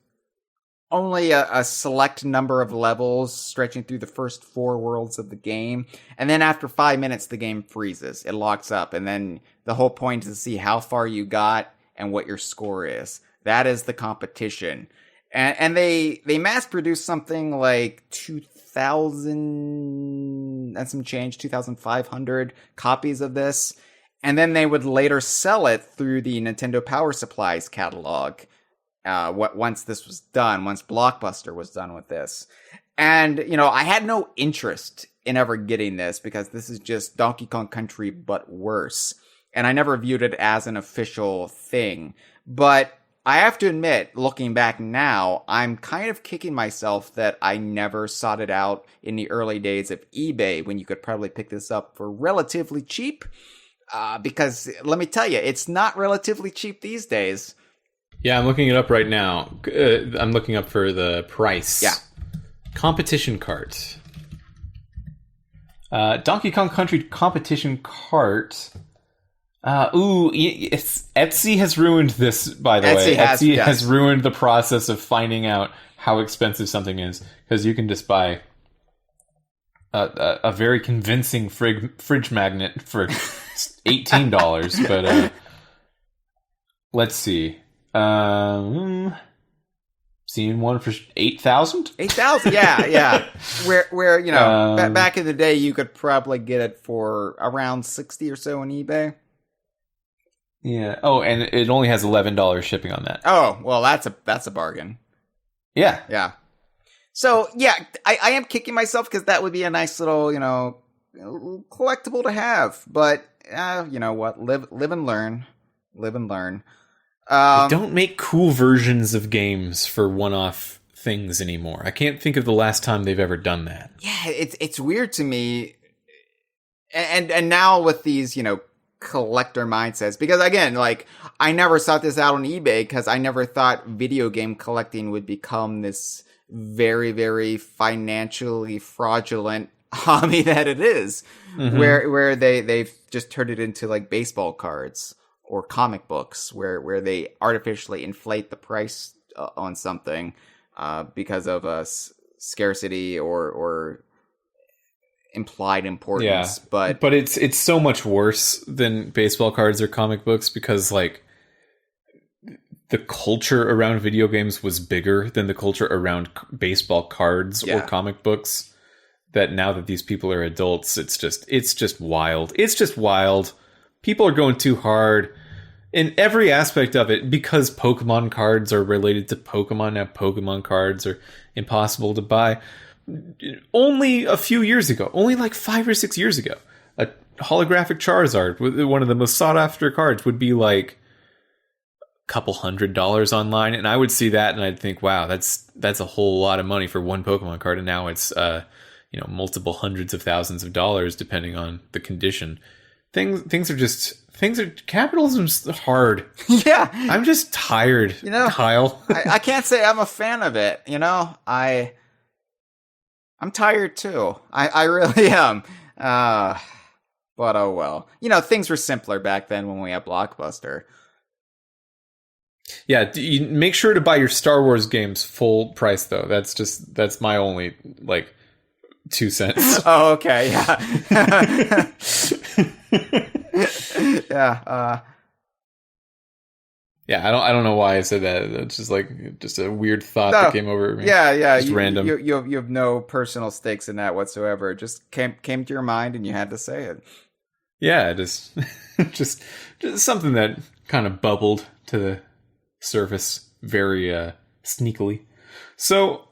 only a select number of levels stretching through the first 4 worlds of the game. And then after 5 minutes, the game freezes. It locks up. And then the whole point is to see how far you got and what your score is. That is the competition. And they mass produced something like 2,000 and some change, 2,500 copies of this. And then they would later sell it through the Nintendo Power Supplies catalog. Once this was done, once Blockbuster was done with this. And, you know, I had no interest in ever getting this because this is just Donkey Kong Country, but worse. And I never viewed it as an official thing. But I have to admit, looking back now, I'm kind of kicking myself that I never sought it out in the early days of eBay, when you could probably pick this up for relatively cheap. Because let me tell you, it's not relatively cheap these days. Yeah, I'm looking it up right now. I'm looking up for the price. Yeah. Competition cart. Donkey Kong Country competition cart. Etsy has ruined this, by the way. Etsy has ruined the process of finding out how expensive something is, because you can just buy a very convincing fridge magnet for $18. But let's see. Seeing one for 8,000? 8,000, yeah. Where you know, back in the day, you could probably get it for around 60 or so on eBay. Yeah. Oh, and it only has $11 shipping on that. Oh, well, that's a bargain. Yeah. So yeah, I am kicking myself because that would be a nice little, you know, collectible to have. But you know what? Live and learn. They don't make cool versions of games for one-off things anymore. I can't think of the last time they've ever done that. Yeah, it's weird to me. And now with these, you know, collector mindsets, because again, like, I never sought this out on eBay because I never thought video game collecting would become this very, very financially fraudulent hobby that it is, where they've just turned it into like baseball cards or comic books, where they artificially inflate the price on something because of a scarcity or implied importance. But it's so much worse than baseball cards or comic books, because like the culture around video games was bigger than the culture around baseball cards or comic books. That now that these people are adults, it's just wild. It's just wild. People are going too hard in every aspect of it, because Pokemon cards are related to Pokemon. Now Pokemon cards are impossible to buy. Only a few years ago, only like 5 or 6 years ago, a holographic Charizard, one of the most sought after cards, would be like a couple $100 online, and I would see that and I'd think, wow, that's a whole lot of money for one Pokemon card. And now it's multiple hundreds of thousands of dollars depending on the condition. Things are capitalism's hard. Yeah. I'm just tired, Kyle. I can't say I'm a fan of it. I'm tired too. I really am. But oh well. Things were simpler back then when we had Blockbuster. Yeah, you make sure to buy your Star Wars games full price though. That's my only 2 cents. Oh, okay, yeah. Yeah. Yeah, I don't know why I said that. It's just a weird thought that came over me. Yeah. Just random. You have no personal stakes in that whatsoever. It just came to your mind and you had to say it. Yeah, just something that kind of bubbled to the surface very sneakily. So,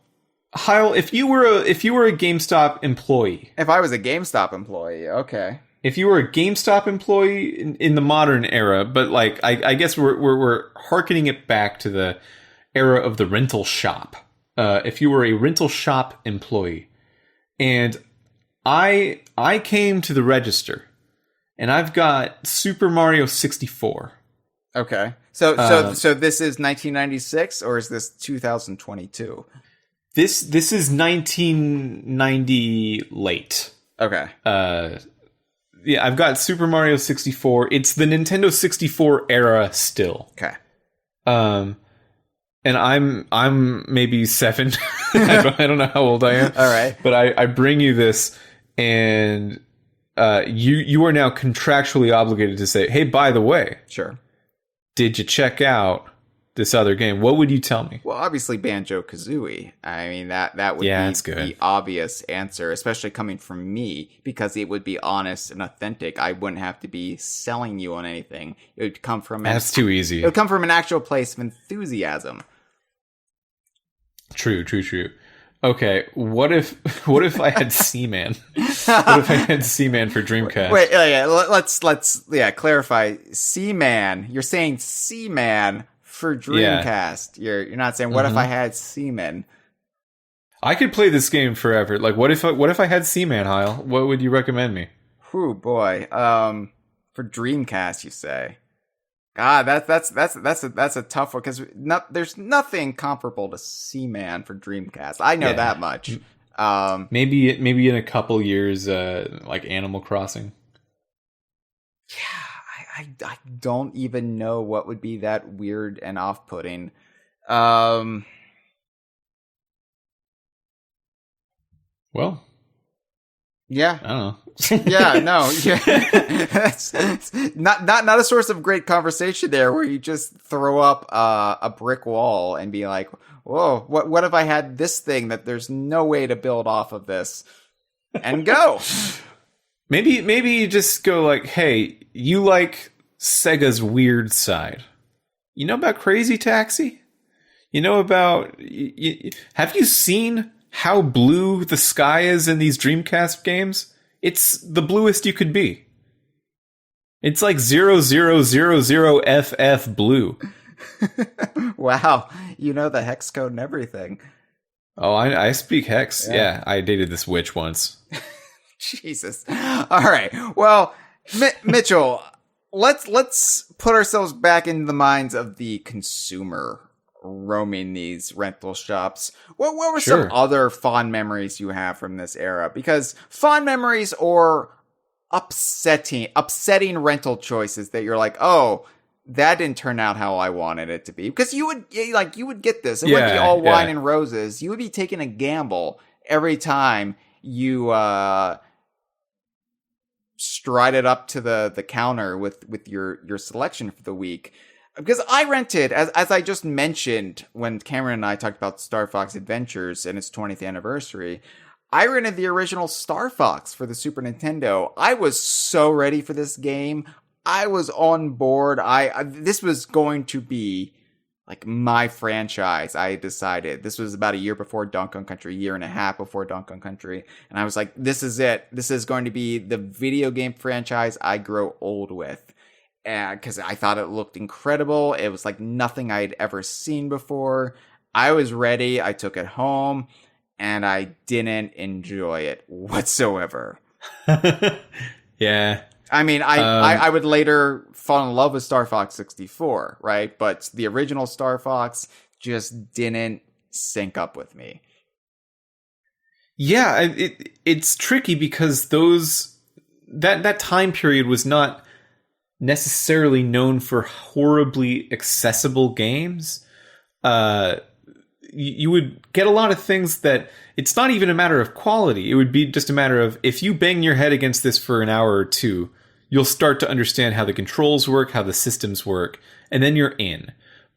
Hyle, if you were a GameStop employee. If I was a GameStop employee, okay. If you were a GameStop employee in the modern era, but I guess we're hearkening it back to the era of the rental shop. If you were a rental shop employee, and I came to the register, and I've got Super Mario 64. Okay, so this is 1996 or is this 2022? This is 1990 late. Okay. Yeah, I've got Super Mario 64. It's the Nintendo 64 era still. Okay. And I'm maybe 7. I don't know how old I am. All right. But I bring you this, and you are now contractually obligated to say, hey, by the way, sure, did you check out this other game? What would you tell me? Well, obviously Banjo-Kazooie. I mean, that would be the obvious answer, especially coming from me, because it would be honest and authentic. I wouldn't have to be selling you on anything. It would come from... That's too easy. It would come from an actual place of enthusiasm. True. Okay, what if I had Seaman? What if I had Seaman for Dreamcast? Wait, let's clarify. Seaman. You're saying Seaman for Dreamcast. Yeah. You're not saying what if I had Seaman? I could play this game forever. Like what if I had Seaman, Hyle? What would you recommend me? Oh boy. For Dreamcast, you say? God, that's a tough one, because there's nothing comparable to Seaman for Dreamcast. I know that much. Maybe in a couple years, like Animal Crossing. Yeah, I don't even know what would be that weird and off-putting. Well, yeah, I don't know. Yeah, no, yeah, that's not a source of great conversation there, where you just throw up a brick wall and be like, "Whoa, what if I had this thing that there's no way to build off of this?" And go. Maybe you just go like, "Hey, you like Sega's weird side? You know about Crazy Taxi? You know about? Have you seen how blue the sky is in these Dreamcast games? It's the bluest you could be. It's like 0000FF blue." Wow, you know the hex code and everything. Oh, I speak hex. Yeah, I dated this witch once. Jesus. All right. Well, Mitchell, let's put ourselves back into the minds of the consumer roaming these rental shops. What were Sure. some other fond memories you have from this era? Because fond memories or upsetting rental choices that you're like, oh, that didn't turn out how I wanted it to be. Because you would get this. It wouldn't be all wine and roses. You would be taking a gamble every time you strided up to the counter with your selection for the week. Because I rented, as I just mentioned when Cameron and I talked about Star Fox Adventures and its 20th anniversary, I rented the original Star Fox for the Super Nintendo. I was so ready for this game. I was on board. This was going to be like my franchise. I decided this was about a year before Donkey Kong Country, a year and a half before Donkey Kong Country. And I was like, this is it. This is going to be the video game franchise I grow old with. Because I thought it looked incredible. It was like nothing I'd ever seen before. I was ready. I took it home and I didn't enjoy it whatsoever. Yeah. I mean, I would later fall in love with Star Fox 64, right? But the original Star Fox just didn't sync up with me. Yeah, it's tricky because that time period was not necessarily known for horribly accessible games. You would get a lot of things that it's not even a matter of quality. It would be just a matter of if you bang your head against this for an hour or two, you'll start to understand how the controls work, how the systems work, and then you're in.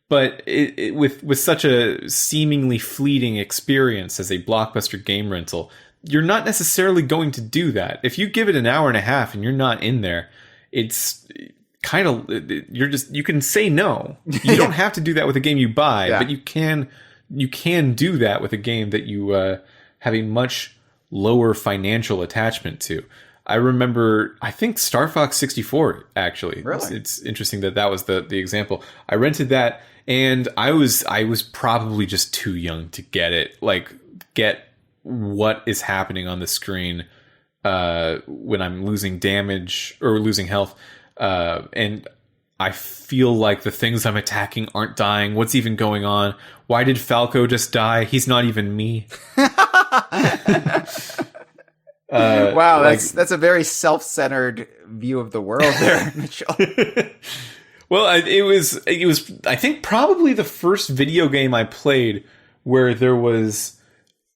But with such a seemingly fleeting experience as a Blockbuster game rental, you're not necessarily going to do that. If you give it an hour and a half and you're not in there, it's kind of you can say no. You don't have to do that with a game you buy, but you can do that with a game that you have a much lower financial attachment to. I remember, I think Star Fox 64 actually. Really? It's interesting that was the example. I rented that and I was probably just too young to get it. Like get what is happening on the screen when I'm losing damage or losing health. And I feel like the things I'm attacking aren't dying. What's even going on? Why did Falco just die? He's not even me. Wow, that's a very self-centered view of the world there, Mitchell. Well, it was I think probably the first video game I played where there was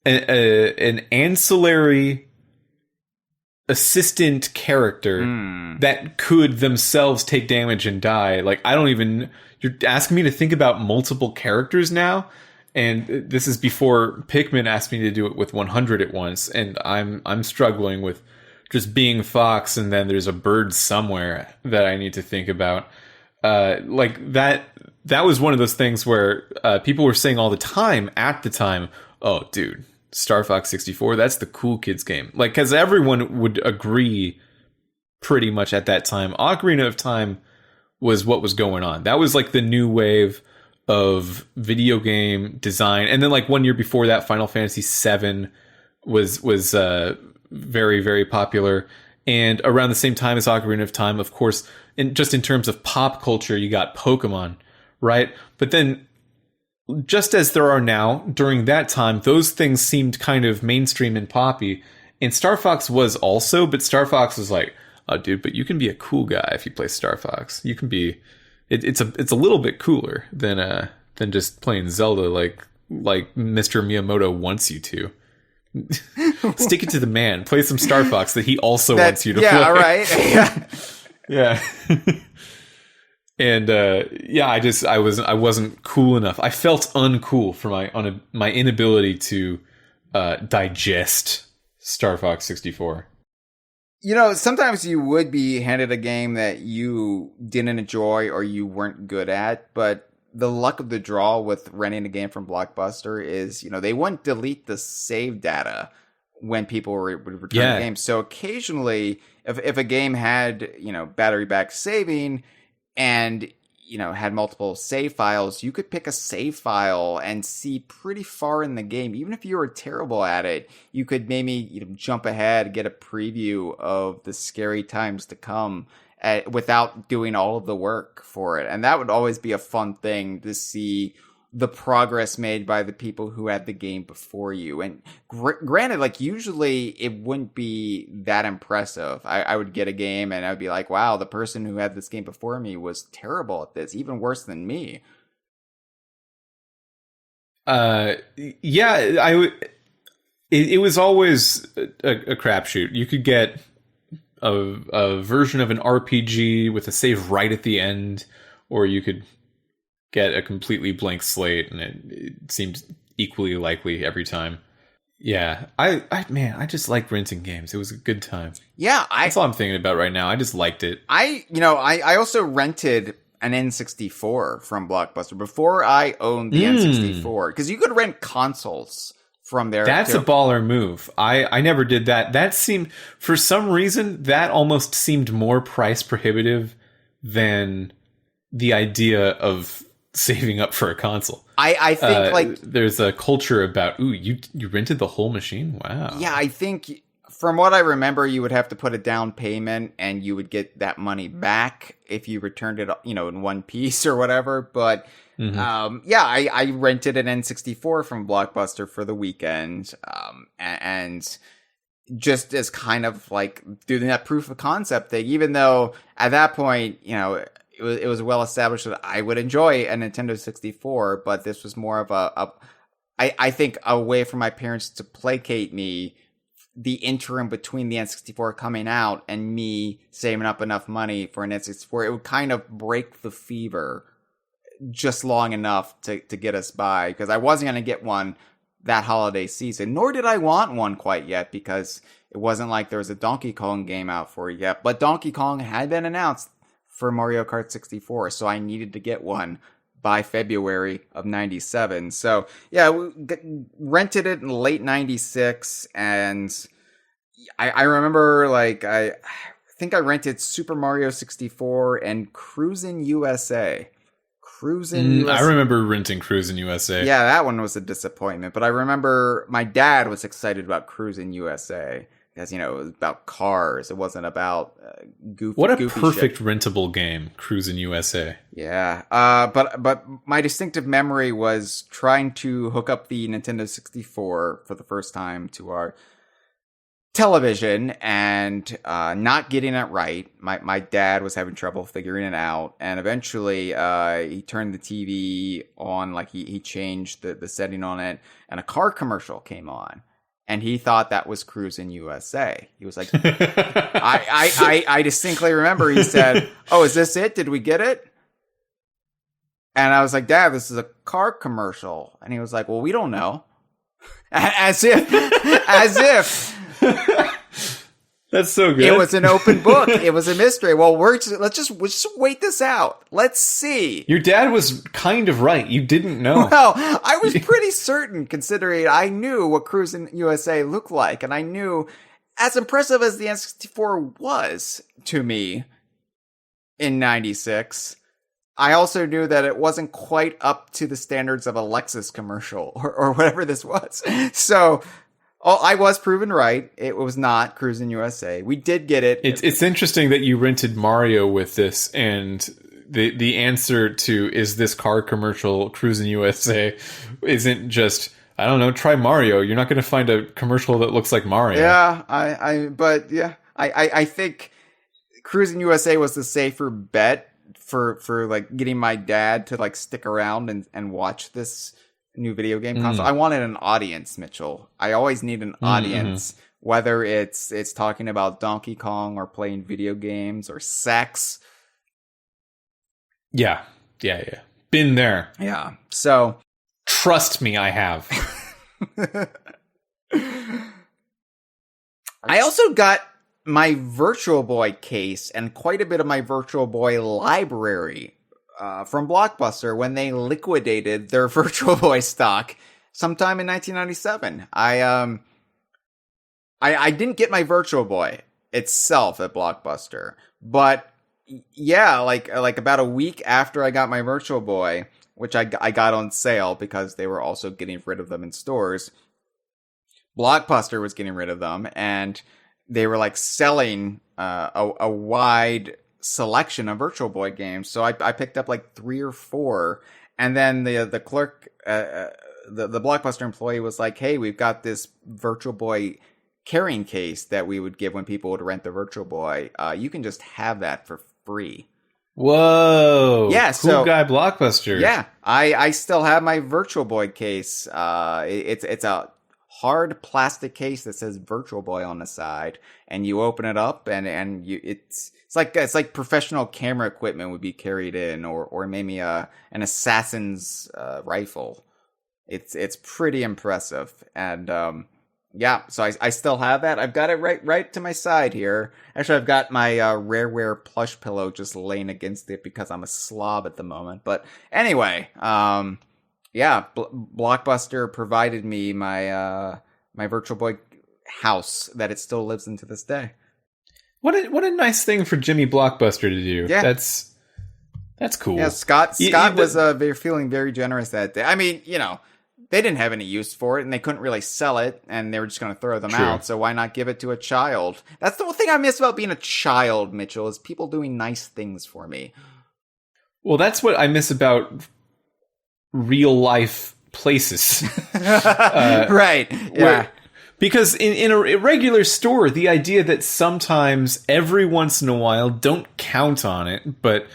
an ancillary assistant character that could themselves take damage and die. Like, you're asking me to think about multiple characters now, and this is before Pikmin asked me to do it with 100 at once, and I'm struggling with just being Fox, and then there's a bird somewhere that I need to think about. Like that was one of those things where people were saying all the time at the time, oh, dude, Star Fox 64, that's the cool kids game. Like, because everyone would agree pretty much at that time. Ocarina of Time was what was going on. That was like the new wave of video game design. And then like 1 year before that, Final Fantasy VII was very, very popular. And around the same time as Ocarina of Time, of course, in terms of pop culture, you got Pokemon, right? But then, just as there are now, during that time, those things seemed kind of mainstream and poppy. And Star Fox was also, but Star Fox was like, oh, dude, but you can be a cool guy if you play Star Fox. You can be, it's a little bit cooler than just playing Zelda like Mr. Miyamoto wants you to. Stick it to the man. Play some Star Fox that he also wants you to play. Yeah, right. Yeah. And I wasn't cool enough. I felt uncool for my inability to digest Star Fox 64. You know, sometimes you would be handed a game that you didn't enjoy or you weren't good at, but the luck of the draw with renting a game from Blockbuster is, you know, they wouldn't delete the save data when people would return the game. So occasionally, if a game had, you know, battery back saving and, you know, had multiple save files, you could pick a save file and see pretty far in the game. Even if you were terrible at it, you could maybe, you know, jump ahead, get a preview of the scary times to come without doing all of the work for it. And that would always be a fun thing to see the progress made by the people who had the game before you. And granted, like usually it wouldn't be that impressive. I would get a game and I'd be like, wow, the person who had this game before me was terrible at this, even worse than me. It was always a crapshoot. You could get a version of an RPG with a save right at the end, or you could get a completely blank slate, and it seemed equally likely every time. Yeah, I just like renting games. It was a good time. Yeah, that's all I'm thinking about right now. I just liked it. I also rented an N64 from Blockbuster before I owned the N64, because you could rent consoles from there. That's a baller move. I never did that. That seemed, for some reason, that almost seemed more price prohibitive than the idea of saving up for a console. I think like there's a culture about, ooh, you rented the whole machine? Wow. Yeah, I think from what I remember, you would have to put a down payment and you would get that money back if you returned it, in one piece or whatever. But I rented an N64 from Blockbuster for the weekend, and just as kind of like doing that proof of concept thing, even though at that point, it was well established that I would enjoy a Nintendo 64, but this was more of I think a way for my parents to placate me the interim between the N64 coming out and me saving up enough money for an N64. It would kind of break the fever just long enough to get us by, because I wasn't going to get one that holiday season, nor did I want one quite yet, because it wasn't like there was a Donkey Kong game out for it yet, but Donkey Kong had been announced for Mario Kart 64, so I needed to get one by February of 97. So yeah, we rented it in late 96, and I remember I think I rented Super Mario 64 and Cruisin' USA. I remember renting Cruisin' USA. Yeah, that one was a disappointment, but I remember my dad was excited about Cruisin' USA. Because, it was about cars. It wasn't about goofy What a goofy perfect shit. Rentable game, Cruisin' USA. Yeah. But my distinctive memory was trying to hook up the Nintendo 64 for the first time to our television and not getting it right. My dad was having trouble figuring it out. And eventually he turned the TV on, he changed the setting on it, and a car commercial came on. And he thought that was Cruisin' USA. He was like, I distinctly remember he said, "Oh, is this it? Did we get it?" And I was like, "Dad, this is a car commercial." And he was like, "Well, we don't know." As if. That's so good. It was an open book. It was a mystery. Well, let's just wait this out. Let's see. Your dad was kind of right. You didn't know. Well, I was pretty certain, considering I knew what Cruisin' USA looked like, and I knew, as impressive as the N64 was to me in 96, I also knew that it wasn't quite up to the standards of a Lexus commercial or whatever this was. So I was proven right. It was not Cruisin' USA. We did get it. It's interesting that you rented Mario with this, and the answer to is this car commercial Cruisin' USA isn't just, I don't know, try Mario. You're not going to find a commercial that looks like Mario. Yeah, I think Cruisin' USA was the safer bet for getting my dad to stick around and watch this new video game console. I wanted an audience, Mitchell. I always need an audience, whether it's talking about Donkey Kong or playing video games or sex. Yeah. Been there. Yeah. So trust me, I have. I also got my Virtual Boy case and quite a bit of my Virtual Boy library from Blockbuster when they liquidated their Virtual Boy stock sometime in 1997. I didn't get my Virtual Boy itself at Blockbuster, but yeah, like about a week after I got my Virtual Boy, which I got on sale because they were also getting rid of them in stores, Blockbuster was getting rid of them, and they were selling a wide selection of Virtual Boy games. So I picked up 3 or 4, And then the clerk, the Blockbuster employee was like, "Hey, we've got this Virtual Boy carrying case that we would give when people would rent the Virtual Boy. You can just have that for free." Whoa! Yeah, cool guy Blockbuster. Yeah, I still have my Virtual Boy case. It's a hard plastic case that says Virtual Boy on the side, and you open it up, and it's like professional camera equipment would be carried in, or maybe an assassin's rifle. It's pretty impressive, and yeah, so I still have that. I've got it right to my side here. Actually, I've got my Rareware plush pillow just laying against it because I'm a slob at the moment. But anyway, yeah, Blockbuster provided me my my Virtual Boy house that it still lives in to this day. What a nice thing for Jimmy Blockbuster to do. Yeah. That's cool. Yeah, Scott was feeling very generous that day. I mean, they didn't have any use for it, and they couldn't really sell it, and they were just going to throw them out, so why not give it to a child? That's the one thing I miss about being a child, Mitchell, is people doing nice things for me. Well, that's what I miss about real-life places. Right, yeah. Because in a regular store, the idea that sometimes, every once in a while, don't count on it, but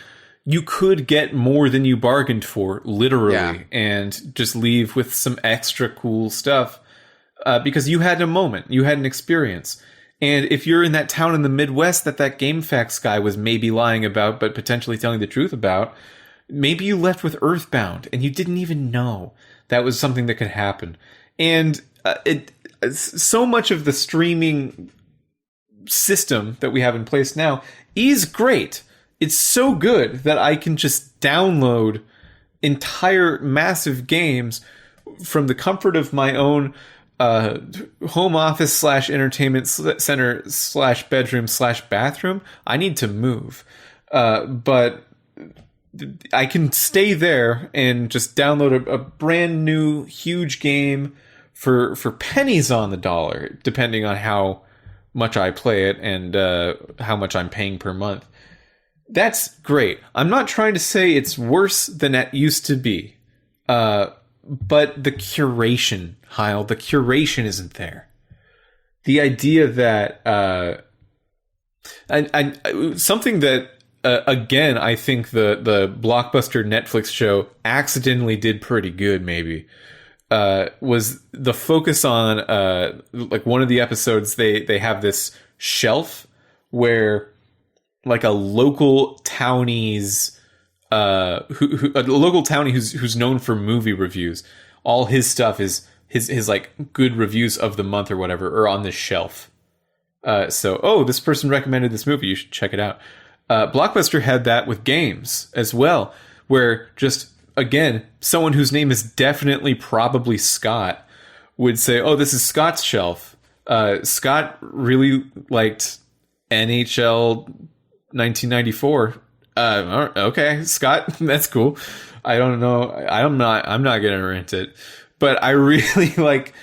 you could get more than you bargained for, literally, and just leave with some extra cool stuff because you had a moment, you had an experience. And if you're in that town in the Midwest that GameFAQs guy was maybe lying about, but potentially telling the truth about, maybe you left with Earthbound and you didn't even know that was something that could happen. And so much of the streaming system that we have in place now is great. It's so good that I can just download entire massive games from the comfort of my own home office / entertainment center / bedroom / bathroom. I need to move. But I can stay there and just download a brand new huge game for pennies on the dollar, depending on how much I play it and how much I'm paying per month. That's great. I'm not trying to say it's worse than it used to be. But the curation, Hyle, the curation isn't there. The idea that something that again, I think the Blockbuster Netflix show accidentally did pretty good, maybe, was the focus on like one of the episodes. They have this shelf where, like, a local townie's a local townie who's known for movie reviews. All his stuff is his like good reviews of the month or whatever are on this shelf. So this person recommended this movie, you should check it out. Blockbuster had that with games as well, where just, again, someone whose name is definitely probably Scott would say, "Oh, this is Scott's shelf." Scott really liked NHL 1994. Okay, Scott, that's cool. I don't know. I'm not gonna rent it, but I really like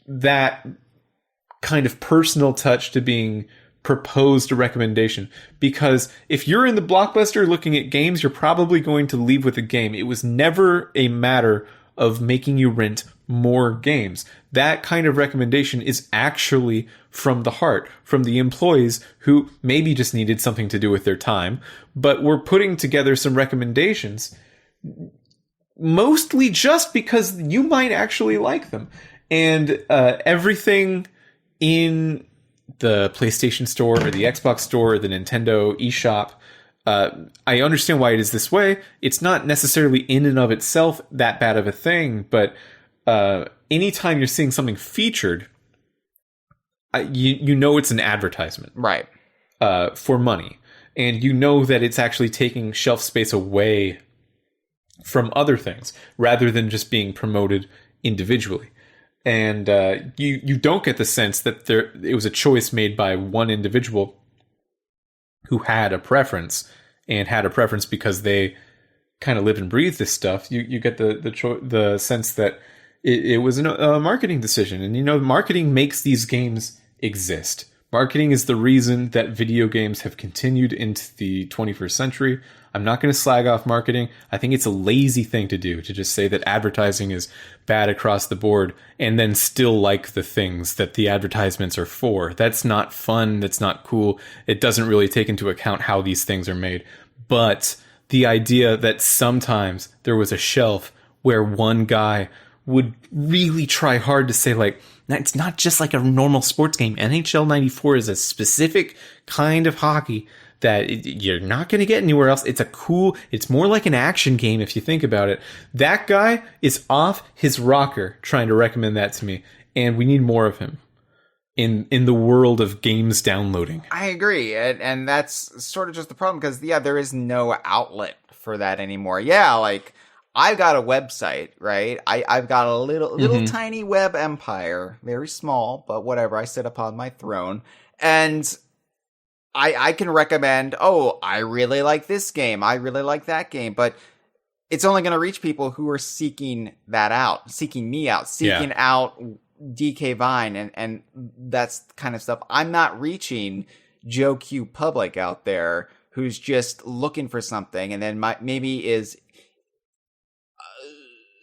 that kind of personal touch to being proposed a recommendation, because if you're in the Blockbuster looking at games, you're probably going to leave with a game. It was never a matter of making you rent more games. That kind of recommendation is actually from the heart, from the employees who maybe just needed something to do with their time, but were putting together some recommendations mostly just because you might actually like them. And everything in the PlayStation Store or the Xbox Store or the Nintendo eShop, I understand why it is this way. It's not necessarily in and of itself that bad of a thing, but anytime you're seeing something featured, you know it's an advertisement, right? For money, and you know that it's actually taking shelf space away from other things rather than just being promoted individually. And you don't get the sense that it was a choice made by one individual who had a preference, and had a preference because they kind of live and breathe this stuff. You get the sense that it was a marketing decision, and marketing makes these games exist. Marketing is the reason that video games have continued into the 21st century. I'm not going to slag off marketing. I think it's a lazy thing to do, to just say that advertising is bad across the board and then still like the things that the advertisements are for. That's not fun. That's not cool. It doesn't really take into account how these things are made. But the idea that sometimes there was a shelf where one guy would really try hard to say, like, it's not just like a normal sports game. NHL 94 is a specific kind of hockey that you're not going to get anywhere else. It's more like an action game if you think about it. That guy is off his rocker trying to recommend that to me, and we need more of him in the world of games downloading. I agree, and that's sort of just the problem, because, there is no outlet for that anymore. Yeah, like, I've got a website, right? I've got a little tiny web empire, very small, but whatever. I sit upon my throne, and I can recommend, I really like this game, I really like that game, but it's only going to reach people who are seeking that out, seeking me out, seeking out DK Vine, and that's kind of stuff. I'm not reaching Joe Q public out there who's just looking for something, and then maybe is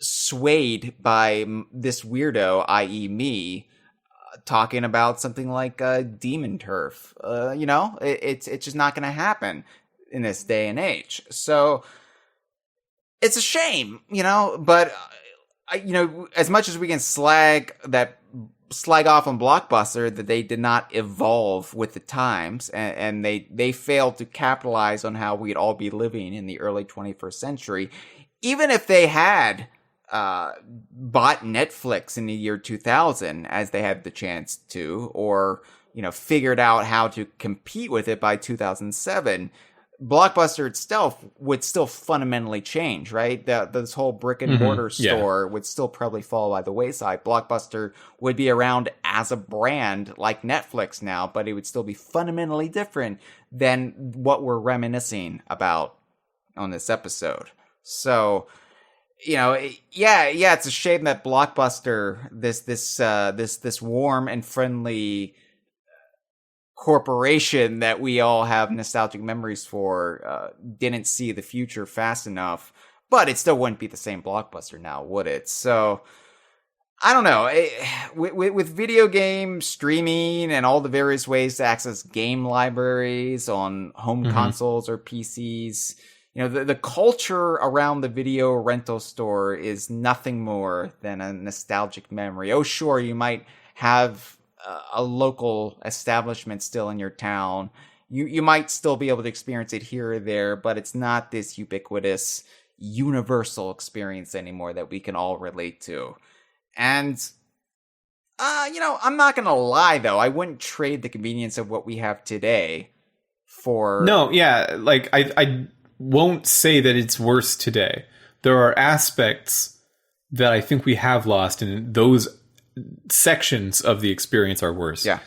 swayed by this weirdo, i.e. me, talking about something like Demon Turf. It's just not going to happen in this day and age. So it's a shame, but as much as we can slag off on Blockbuster that they did not evolve with the times, and they failed to capitalize on how we'd all be living in the early 21st century. Even if they had bought Netflix in the year 2000, as they had the chance to, or, figured out how to compete with it by 2007, Blockbuster itself would still fundamentally change, right? This whole brick and mortar store would still probably fall by the wayside. Blockbuster would be around as a brand like Netflix now, but it would still be fundamentally different than what we're reminiscing about on this episode. So, it's a shame that Blockbuster, this warm and friendly corporation that we all have nostalgic memories for, didn't see the future fast enough. But it still wouldn't be the same Blockbuster now, would it? So, I don't know. With video game streaming and all the various ways to access game libraries on home consoles or PCs, the culture around the video rental store is nothing more than a nostalgic memory. Oh, sure, you might have a local establishment still in your town. You might still be able to experience it here or there, but it's not this ubiquitous, universal experience anymore that we can all relate to. And, I'm not going to lie, though. I wouldn't trade the convenience of what we have today for... No, yeah, like, I won't say that it's worse today. There are aspects that I think we have lost, and those sections of the experience are worse. Yeah.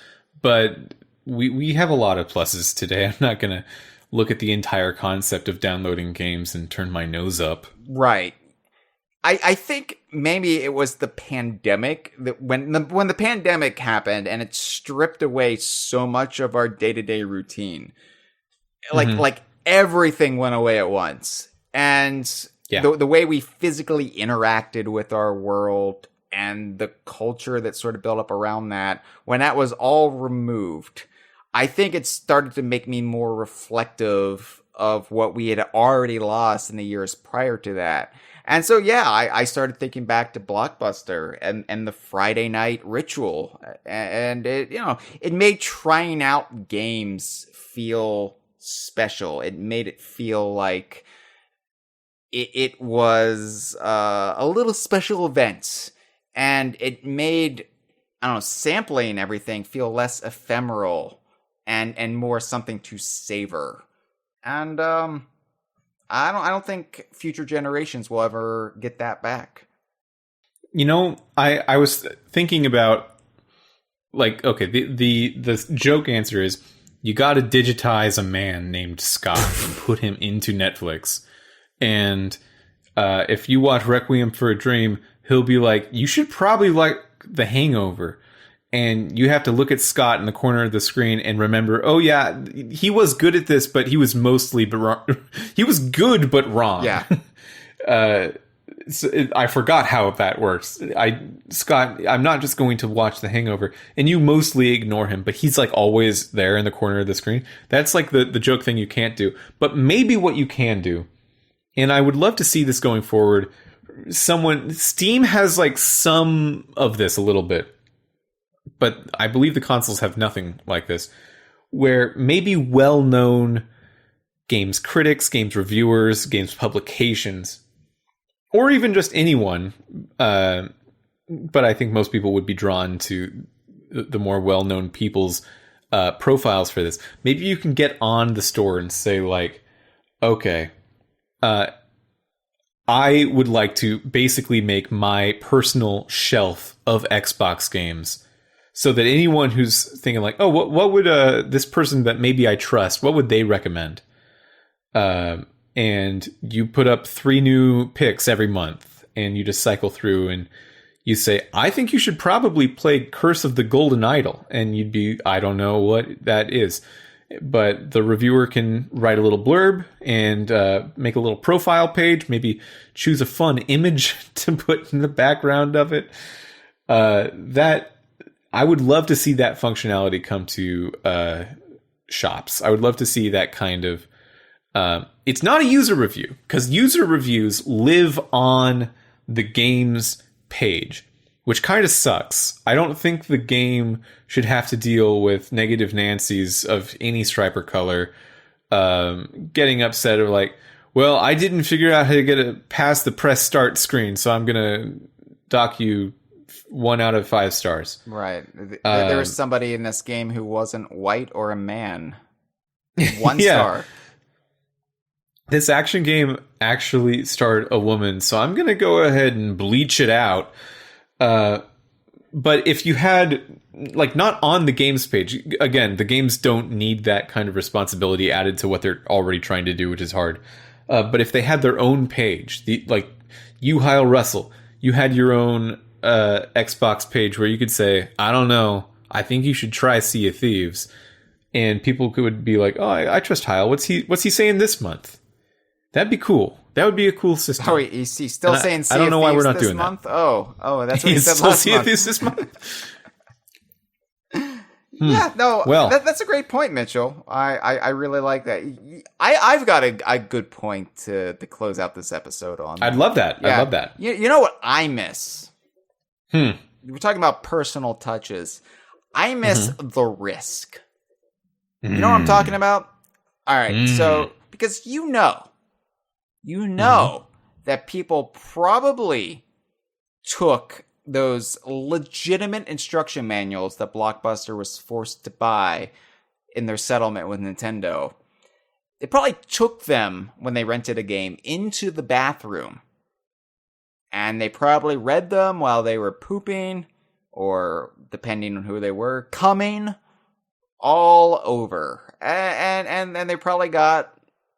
But we have a lot of pluses today. I'm not going to look at the entire concept of downloading games and turn my nose up. Right. I think maybe it was the pandemic that when the pandemic happened and it stripped away so much of our day-to-day routine. Like everything went away at once. And the way we physically interacted with our world and the culture that sort of built up around that, when that was all removed, I think it started to make me more reflective of what we had already lost in the years prior to that. And so, I started thinking back to Blockbuster and the Friday night ritual. And it made trying out games feel special. It made it feel like it was a little special event. And it made, sampling everything feel less ephemeral and more something to savor. And I don't think future generations will ever get that back. I was thinking about, like, okay, the joke answer is you got to digitize a man named Scott and put him into Netflix. And if you watch Requiem for a Dream, he'll be like, you should probably like The Hangover. and you have to look at Scott in the corner of the screen and remember, oh yeah, he was good at this, but he was mostly wrong. He was good but wrong. Yeah. I forgot how that works. Scott, I'm not just going to watch The Hangover, and you mostly ignore him, but he's like always there in the corner of the screen. That's like the joke thing you can't do. But maybe what you can do, and I would love to see this going forward. Steam has like some of this a little bit, but I believe the consoles have nothing like this, where maybe well-known games critics, games reviewers, games publications, or even just anyone, but I think most people would be drawn to the more well-known people's profiles for this. Maybe you can get on the store and say, like, okay, I would like to basically make my personal shelf of Xbox games so that anyone who's thinking like, oh, what would this person that maybe I trust, what would they recommend? And you put up 3 new picks every month, and you just cycle through and you say, I think you should probably play Curse of the Golden Idol. And you'd be, I don't know what that is. But the reviewer can write a little blurb and make a little profile page, maybe choose a fun image to put in the background of it. That I would love to see that functionality come to shops. I would love to see that kind of... it's not a user review, because user reviews live on the game's page, which kind of sucks. I don't think the game should have to deal with negative Nancy's of any stripe or color getting upset or like, well, I didn't figure out how to get it past the press start screen, so I'm going to dock you 1 out of 5 stars. Right. There was somebody in this game who wasn't white or a man. 1 star. This action game actually starred a woman, so I'm going to go ahead and bleach it out. But if you had, like, not on the games page, again, the games don't need that kind of responsibility added to what they're already trying to do, which is hard. But if they had their own page, like you, Hyle Russell, you had your own Xbox page where you could say, I don't know, I think you should try Sea of Thieves. And people could be like, oh, I trust Hyle. What's he saying this month? That'd be cool. That would be a cool system. Oh, wait, is he still saying Sea I don't know why we're not this doing month? that. Oh, that's what he said still last Sea of month. Thieves this month? Yeah, no, Well, that's a great point, Mitchell. I really like that. I've got a good point to close out this episode on. I'd love that. Yeah. I'd love that. You know what I miss? We're talking about personal touches. I miss the risk. You know what I'm talking about? All right, so because you know that people probably took those legitimate instruction manuals that Blockbuster was forced to buy in their settlement with Nintendo. They probably took them when they rented a game into the bathroom. And they probably read them while they were pooping, or depending on who they were, coming, all over. And they probably got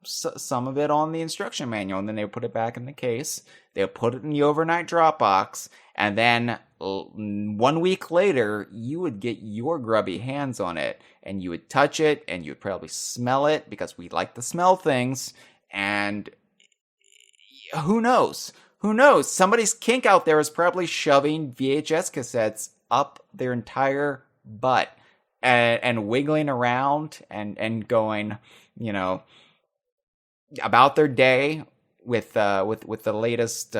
some of it on the instruction manual, and then they would put it back in the case. They would put it in the overnight Dropbox, and then 1 week later, you would get your grubby hands on it, and you would touch it, and you would probably smell it, because we like to smell things, and who knows? Who knows? Somebody's kink out there is probably shoving VHS cassettes up their entire butt, and wiggling around, and going, about their day with the latest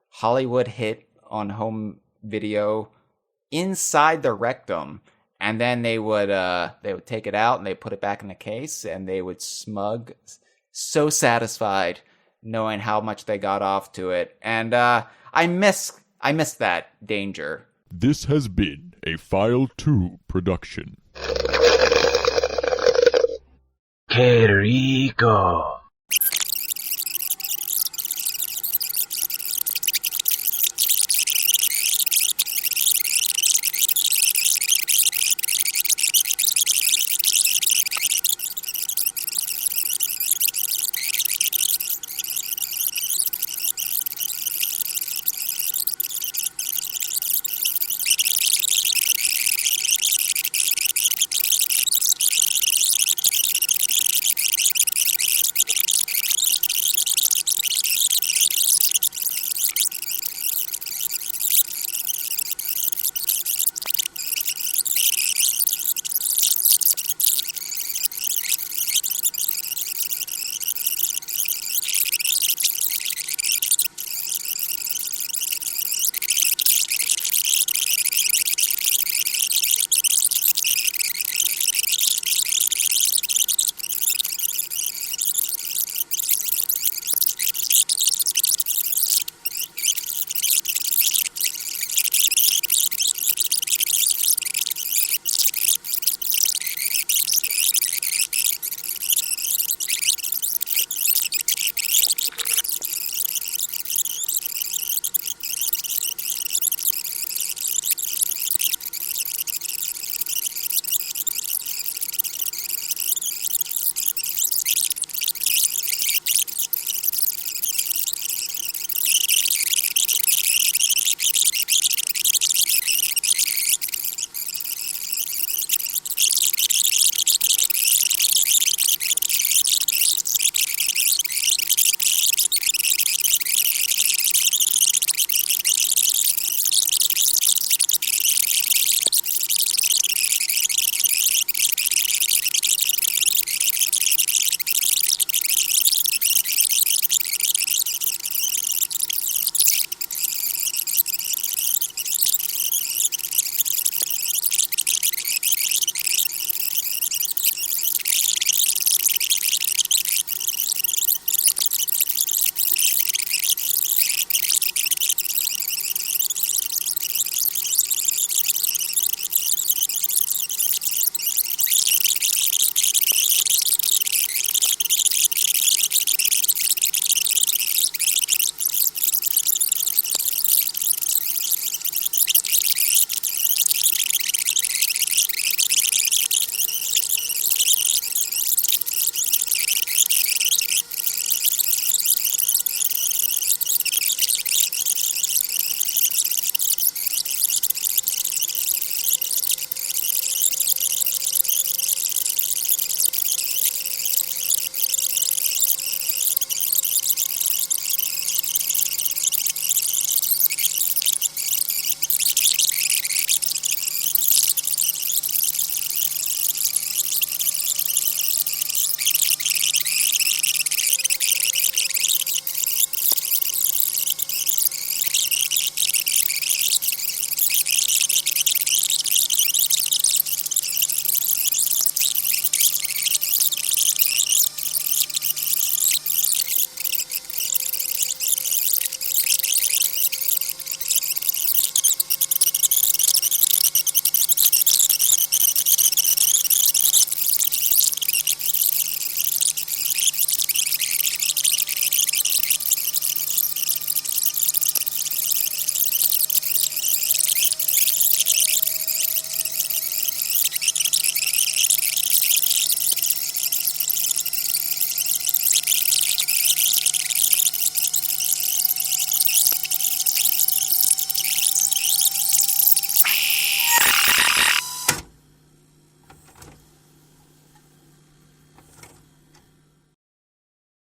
Hollywood hit on home video inside the rectum, and then they would take it out and they put it back in the case, and they would smug, so satisfied knowing how much they got off to it. And I miss that danger. This has been a File 2 production. Que rico.